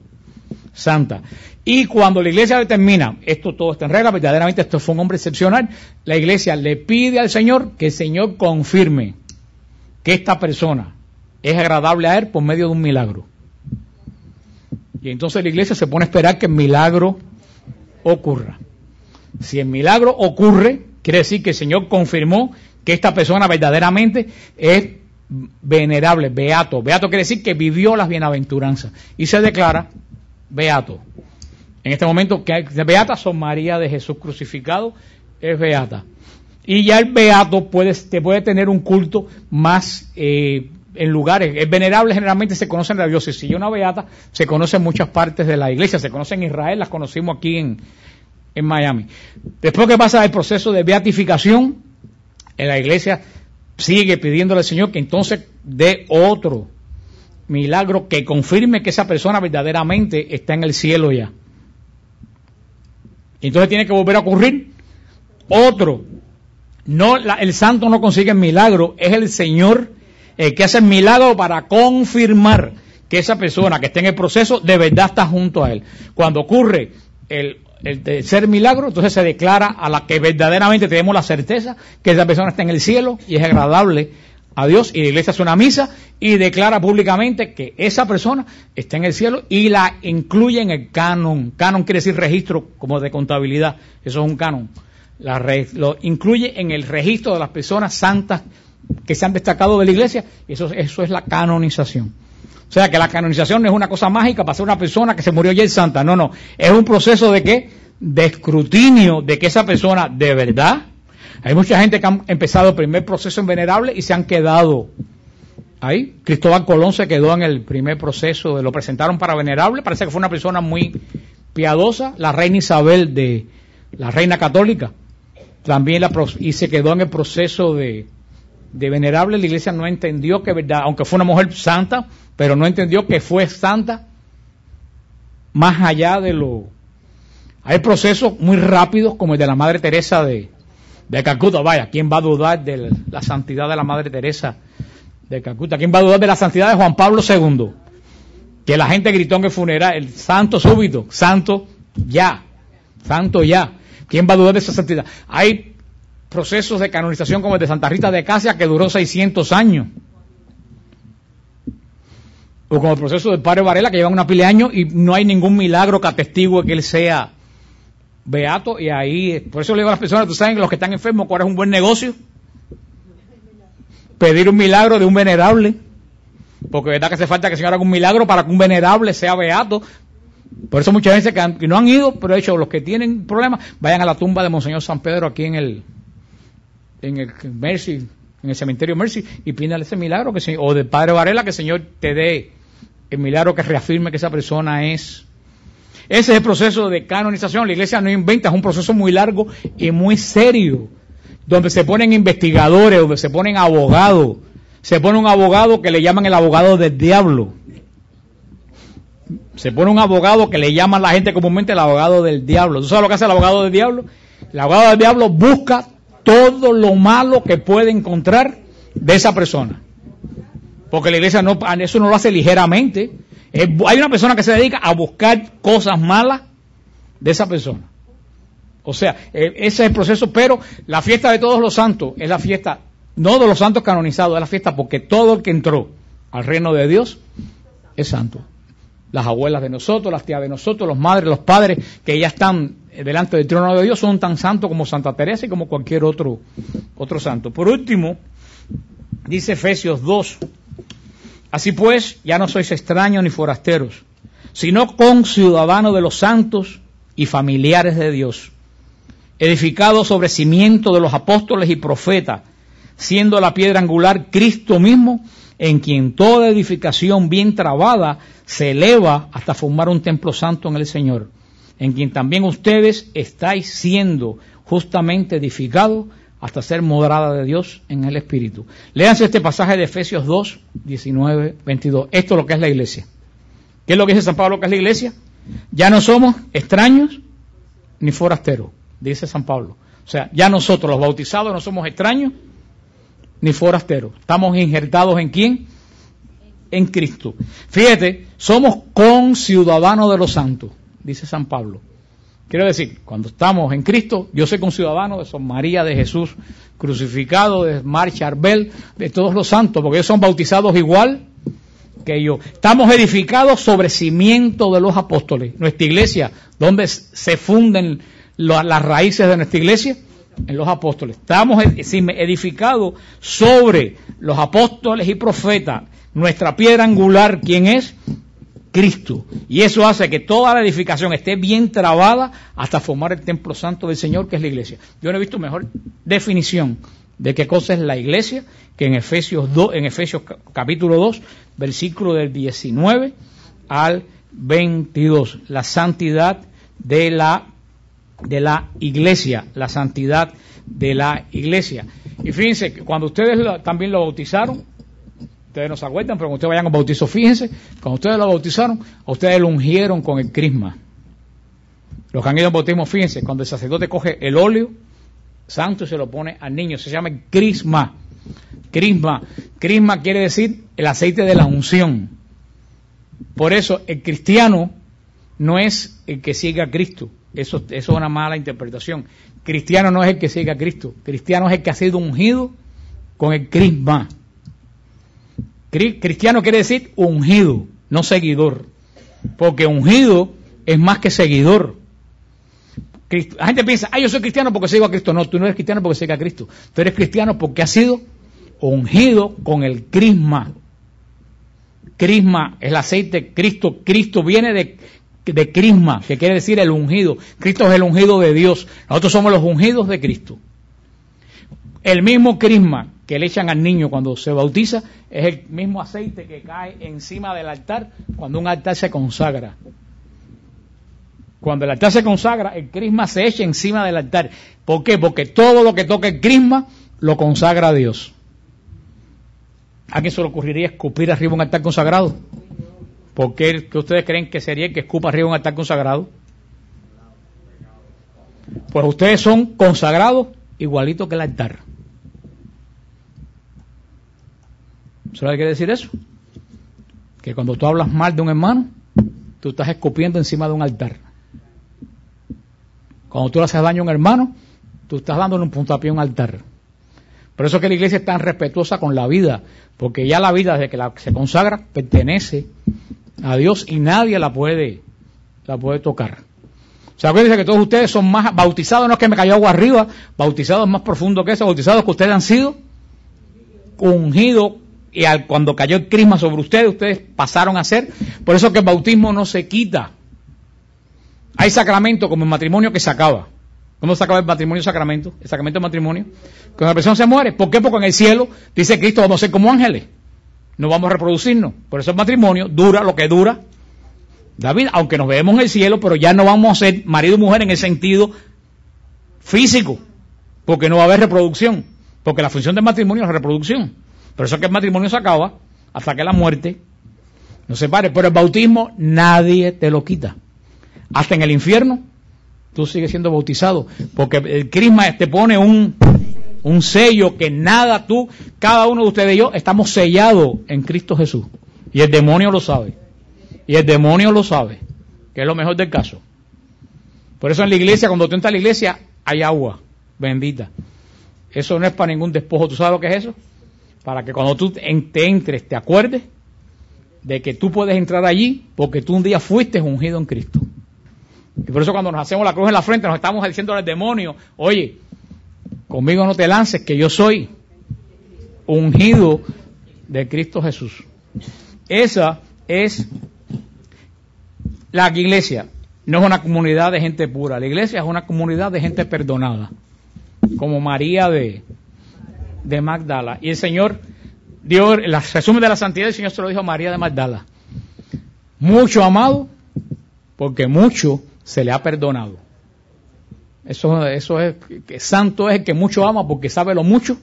santa. Y cuando la iglesia determina esto todo está en regla, verdaderamente esto fue un hombre excepcional, la iglesia le pide al Señor que el Señor confirme que esta persona es agradable a Él por medio de un milagro. Y entonces la iglesia se pone a esperar que el milagro ocurra. Si el milagro ocurre, quiere decir que el Señor confirmó que esta persona verdaderamente es venerable, beato. Beato quiere decir que vivió las bienaventuranzas y se declara beato. En este momento, que beatas son María de Jesús crucificado, es beata. Y ya el beato puede tener un culto más en lugares. El venerable generalmente se conoce en la diócesis, y una beata se conoce en muchas partes de la iglesia, se conoce en Israel, las conocimos aquí en Miami. Después que pasa el proceso de beatificación, en la iglesia sigue pidiéndole al Señor que entonces dé otro milagro que confirme que esa persona verdaderamente está en el cielo ya. Entonces tiene que volver a ocurrir otro. No, el santo no consigue el milagro, es el Señor el que hace el milagro para confirmar que esa persona que está en el proceso de verdad está junto a él. Cuando ocurre el tercer milagro, entonces se declara a la que verdaderamente tenemos la certeza que esa persona está en el cielo y es agradable a Dios, y la iglesia hace una misa y declara públicamente que esa persona está en el cielo y la incluye en el canon. Canon quiere decir registro, como de contabilidad, eso es un canon. Lo incluye en el registro de las personas santas que se han destacado de la iglesia, eso es la canonización. O sea que la canonización no es una cosa mágica para ser una persona que se murió ya es santa, no, es un proceso de ¿qué? De escrutinio de que esa persona de verdad. Hay mucha gente que han empezado el primer proceso en venerable y se han quedado ahí. Cristóbal Colón se quedó en el primer proceso, lo presentaron para venerable, parece que fue una persona muy piadosa. La reina Isabel, la reina católica, también y se quedó en el proceso de venerable. La iglesia no entendió que verdad, aunque fue una mujer santa, pero no entendió que fue santa más allá de lo... Hay procesos muy rápidos como el de la Madre Teresa de Calcuta. Vaya, ¿quién va a dudar de la santidad de la Madre Teresa de Calcuta? ¿Quién va a dudar de la santidad de Juan Pablo II? Que la gente gritó en el funeral, el santo súbito, santo ya. ¿Quién va a dudar de esa santidad? Hay procesos de canonización como el de Santa Rita de Casia que duró 600 años. O como el proceso del Padre Varela que lleva una pila de años y no hay ningún milagro que atestigue que él sea beato. Y ahí, por eso le digo a las personas, tú sabes, los que están enfermos, ¿cuál es un buen negocio? Pedir un milagro de un venerable. Porque verdad que hace falta que el Señor haga un milagro para que un venerable sea beato. Por eso muchas veces que no han ido, pero de hecho los que tienen problemas, vayan a la tumba de Monseñor San Pedro aquí en el Mercy, en el cementerio Mercy, y pídale ese milagro o del Padre Varela, que el Señor te dé el milagro que reafirme que esa persona es. Ese es el proceso de canonización. La iglesia no inventa, es un proceso muy largo y muy serio, donde se ponen investigadores, donde se ponen abogados. Se pone un abogado que le llaman el abogado del diablo. Se pone un abogado que le llaman la gente comúnmente el abogado del diablo. ¿Tú sabes lo que hace el abogado del diablo? El abogado del diablo busca todo lo malo que puede encontrar de esa persona. Porque la iglesia eso no lo hace ligeramente. Hay una persona que se dedica a buscar cosas malas de esa persona. O sea, ese es el proceso, pero la fiesta de todos los santos es la fiesta, no de los santos canonizados, es la fiesta porque todo el que entró al reino de Dios es santo. Las abuelas de nosotros, las tías de nosotros, los madres, los padres que ya están delante del trono de Dios son tan santos como Santa Teresa y como cualquier otro santo. Por último, dice Efesios 2, así pues, ya no sois extraños ni forasteros, sino conciudadanos de los santos y familiares de Dios, edificados sobre cimiento de los apóstoles y profetas, siendo la piedra angular Cristo mismo, en quien toda edificación bien trabada se eleva hasta formar un templo santo en el Señor, en quien también ustedes estáis siendo justamente edificados hasta ser morada de Dios en el Espíritu. Léanse este pasaje de Efesios 2, 19, 22. Esto es lo que es la iglesia. ¿Qué es lo que dice San Pablo que es la iglesia? Ya no somos extraños ni forasteros, dice San Pablo. O sea, ya nosotros los bautizados no somos extraños ni forasteros. Estamos injertados ¿en quién? En Cristo. Fíjate, somos conciudadanos de los santos, dice San Pablo. Quiero decir, cuando estamos en Cristo, yo soy conciudadano de San María, de Jesús crucificado, de Mar Charbel, de todos los santos, porque ellos son bautizados igual que yo. Estamos edificados sobre cimiento de los apóstoles. Nuestra iglesia, ¿dónde se funden las raíces de nuestra iglesia? En los apóstoles. Estamos edificados sobre los apóstoles y profetas. Nuestra piedra angular, ¿quién es? Cristo. Y eso hace que toda la edificación esté bien trabada hasta formar el templo santo del Señor, que es la iglesia. Yo no he visto mejor definición de qué cosa es la iglesia que en Efesios capítulo 2, versículo del 19 al 22. La santidad de la iglesia, la santidad de la iglesia. Y fíjense que cuando ustedes también lo bautizaron, Ustedes no se acuerdan, pero cuando ustedes vayan a un bautizo, fíjense, cuando ustedes lo bautizaron, a ustedes lo ungieron con el crisma. Los que han ido al bautismo, fíjense, cuando el sacerdote coge el óleo santo y se lo pone al niño, se llama crisma. Crisma. Crisma quiere decir el aceite de la unción. Por eso el cristiano no es el que sigue a Cristo. Eso es una mala interpretación. Cristiano no es el que sigue a Cristo. Cristiano es el que ha sido ungido con el crisma. Cristiano quiere decir ungido, no seguidor. Porque ungido es más que seguidor. La gente piensa, yo soy cristiano porque sigo a Cristo. No, tú no eres cristiano porque sigues a Cristo. Tú eres cristiano porque has sido ungido con el crisma. Crisma es el aceite. Cristo viene de crisma, que quiere decir el ungido. Cristo es el ungido de Dios. Nosotros somos los ungidos de Cristo. El mismo crisma que le echan al niño cuando se bautiza es el mismo aceite que cae encima del altar cuando un altar se consagra. Cuando el altar se consagra, el crisma se echa encima del altar. ¿Por qué? Porque todo lo que toca el crisma lo consagra a Dios. ¿A quién se le ocurriría escupir arriba un altar consagrado? ¿Por qué que ustedes creen que sería el que escupa arriba un altar consagrado? Pues ustedes son consagrados igualito que el altar. ¿Sabes qué quiere decir eso? Que cuando tú hablas mal de un hermano, tú estás escupiendo encima de un altar. Cuando tú le haces daño a un hermano, tú estás dándole un puntapié a un altar. Por eso es que la iglesia es tan respetuosa con la vida, porque ya la vida, desde que se consagra, pertenece a Dios y nadie la puede tocar. O sea, acuérdense que todos ustedes son más bautizados, no es que me cayó agua arriba, bautizados más profundo que eso, bautizados que ustedes han sido ungidos, y cuando cayó el crisma sobre ustedes pasaron a ser. Por eso que el bautismo no se quita. Hay sacramento como el matrimonio que se acaba. ¿Cómo se acaba el matrimonio sacramento? El sacramento del matrimonio. Cuando la persona se muere. ¿Por qué? Porque en el cielo, dice Cristo, vamos a ser como ángeles. No vamos a reproducirnos. Por eso el matrimonio dura lo que dura la vida. Aunque nos veamos en el cielo, pero ya no vamos a ser marido y mujer en el sentido físico. Porque no va a haber reproducción. Porque la función del matrimonio es la reproducción. Por eso es que el matrimonio se acaba hasta que la muerte nos separe. Pero el bautismo nadie te lo quita. Hasta en el infierno tú sigues siendo bautizado, porque el crisma te pone un sello que cada uno de ustedes y yo estamos sellados en Cristo Jesús, y el demonio lo sabe, que es lo mejor del caso. Por eso en la iglesia, cuando tú entras a la iglesia, hay agua bendita. Eso no es para ningún despojo. ¿Tú sabes lo que es eso? Para que cuando tú te entres, te acuerdes de que tú puedes entrar allí, porque tú un día fuiste ungido en Cristo. Y por eso cuando nos hacemos la cruz en la frente, nos estamos diciendo al demonio, oye, conmigo no te lances, que yo soy ungido de Cristo Jesús. Esa es la iglesia. No es una comunidad de gente pura. La iglesia es una comunidad de gente perdonada, como María de Magdala. Y el Señor dio el resumen de la santidad, el Señor se lo dijo a María de Magdala: mucho amado, porque mucho se le ha perdonado. Eso es, que santo es el que mucho ama, porque sabe lo mucho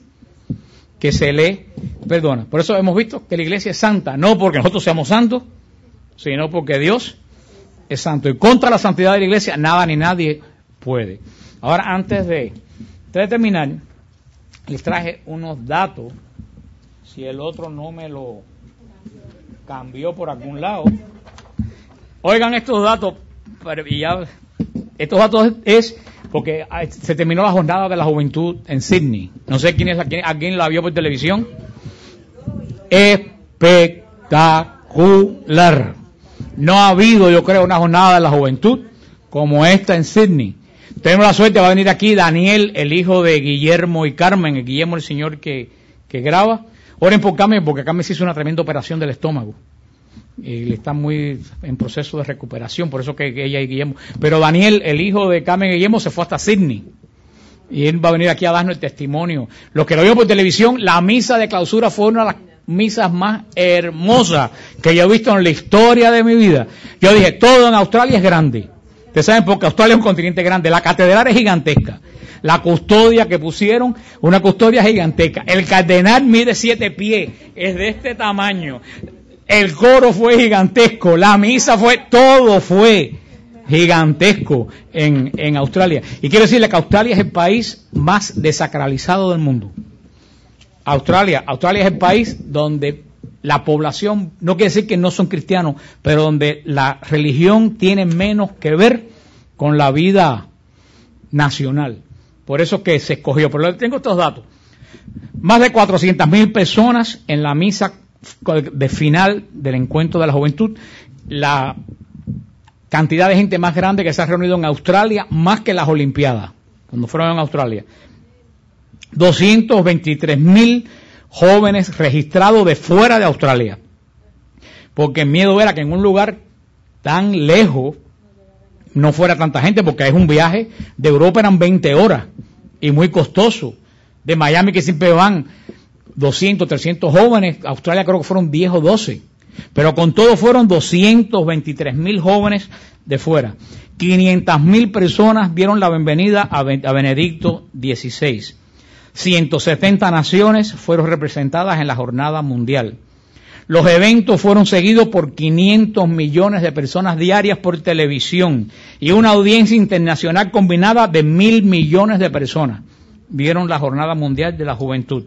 que se le perdona. Por eso hemos visto que la iglesia es santa, no porque nosotros seamos santos, sino porque Dios es santo. Y contra la santidad de la iglesia nada ni nadie puede. Ahora, antes de terminar, les traje unos datos. Si el otro no me lo cambió por algún lado, oigan estos datos. Y ya, estos datos es porque se terminó la jornada de la juventud en Sydney. No sé alguien la vio por televisión. Espectacular. No ha habido, yo creo, una jornada de la juventud como esta en Sydney. Tenemos la suerte, va a venir aquí Daniel, el hijo de Guillermo y Carmen. Guillermo, el señor que graba. Oren por Carmen, porque Carmen se hizo una tremenda operación del estómago. Y le está muy en proceso de recuperación, por eso que ella y Guillermo. Pero Daniel, el hijo de Carmen y Guillermo, se fue hasta Sydney. Y él va a venir aquí a darnos el testimonio. Los que lo vieron por televisión, la misa de clausura fue una de las misas más hermosas que yo he visto en la historia de mi vida. Yo dije, todo en Australia es grande. Ustedes saben, porque Australia es un continente grande. La catedral es gigantesca. La custodia que pusieron, una custodia gigantesca. El cardenal mide 7 pies, es de este tamaño. El coro fue gigantesco, la misa todo fue gigantesco en Australia. Y quiero decirle que Australia es el país más desacralizado del mundo. Australia es el país donde la población, no quiere decir que no son cristianos, pero donde la religión tiene menos que ver con la vida nacional. Por eso que se escogió. Pero tengo estos datos. Más de 400,000 personas en la misa de final del encuentro de la juventud. La cantidad de gente más grande que se ha reunido en Australia, más que las Olimpiadas, cuando fueron en Australia. 223,000 jóvenes registrados de fuera de Australia. Porque el miedo era que en un lugar tan lejos no fuera tanta gente, porque es un viaje de Europa, eran 20 horas y muy costoso. De Miami, que siempre van 200, 300 jóvenes, Australia creo que fueron 10 o 12. Pero con todo fueron 223,000 jóvenes de fuera. 500,000 personas dieron la bienvenida a Benedicto XVI. 170 naciones fueron representadas en la jornada mundial. Los eventos fueron seguidos por 500 millones de personas diarias por televisión y una audiencia internacional combinada de 1.000 millones de personas vieron la jornada mundial de la juventud.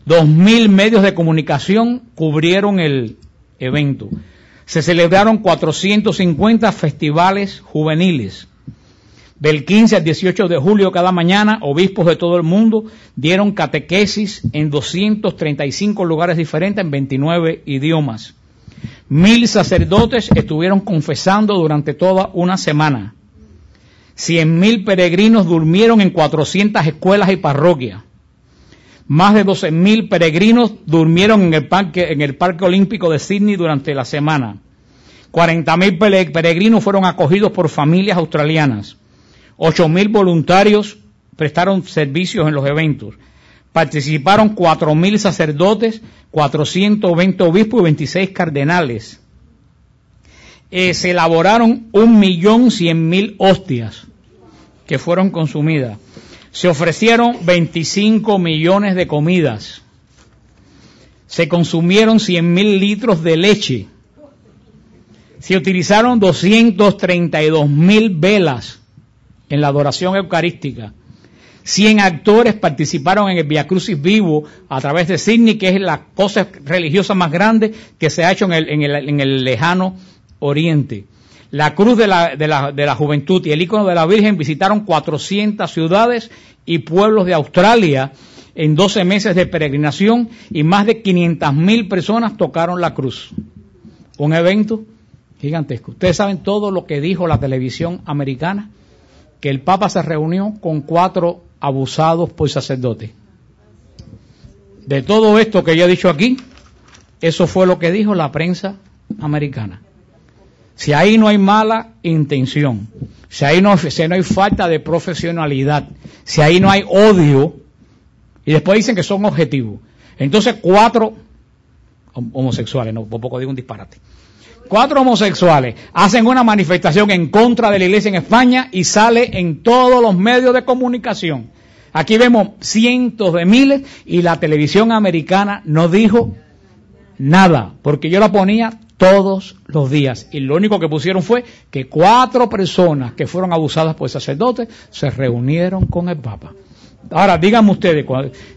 2.000 medios de comunicación cubrieron el evento. Se celebraron 450 festivales juveniles. Del 15 al 18 de julio cada mañana, obispos de todo el mundo dieron catequesis en 235 lugares diferentes en 29 idiomas. 1.000 sacerdotes estuvieron confesando durante toda una semana. 100,000 peregrinos durmieron en 400 escuelas y parroquias. Más de 12,000 peregrinos durmieron en el Parque Olímpico de Sydney durante la semana. 40,000 peregrinos fueron acogidos por familias australianas. 8,000 voluntarios prestaron servicios en los eventos. Participaron 4,000 sacerdotes, 420 obispos y 26 cardenales. Se elaboraron 1.100.000 hostias que fueron consumidas. Se ofrecieron 25 millones de comidas. Se consumieron 100,000 litros de leche. Se utilizaron 232,000 velas en la adoración eucarística. 100 actores participaron en el Via Crucis vivo a través de Sydney, que es la cosa religiosa más grande que se ha hecho en el lejano Oriente. La Cruz de la Juventud y el ícono de la Virgen visitaron 400 ciudades y pueblos de Australia en 12 meses de peregrinación y más de 500,000 personas tocaron la cruz. Un evento gigantesco. Ustedes saben todo lo que dijo la televisión americana, que el Papa se reunió con 4 abusados por sacerdotes. De todo esto que yo he dicho aquí, eso fue lo que dijo la prensa americana. Si ahí no hay mala intención, si ahí no hay falta de profesionalidad, si ahí no hay odio, y después dicen que son objetivos. Entonces 4 homosexuales, no, por poco digo un disparate. 4 homosexuales hacen una manifestación en contra de la iglesia en España y sale en todos los medios de comunicación. Aquí vemos cientos de miles y la televisión americana no dijo nada, porque yo la ponía todos los días y lo único que pusieron fue que 4 personas que fueron abusadas por sacerdotes se reunieron con el Papa. Ahora, díganme ustedes,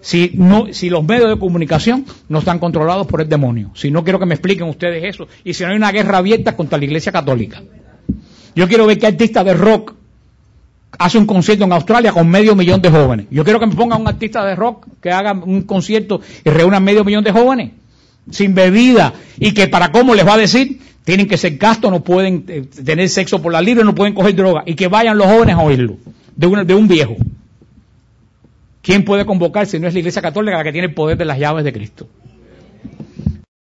si los medios de comunicación no están controlados por el demonio, si no quiero que me expliquen ustedes eso, y si no hay una guerra abierta contra la Iglesia Católica. Yo quiero ver qué artista de rock hace un concierto en Australia con 500,000 de jóvenes. Yo quiero que me pongan un artista de rock que haga un concierto y reúna 500,000 de jóvenes, sin bebida, y que para cómo les va a decir, tienen que ser castos, no pueden tener sexo por la libre, no pueden coger droga, y que vayan los jóvenes a oírlo, de un viejo. ¿Quién puede convocar si no es la Iglesia Católica la que tiene el poder de las llaves de Cristo?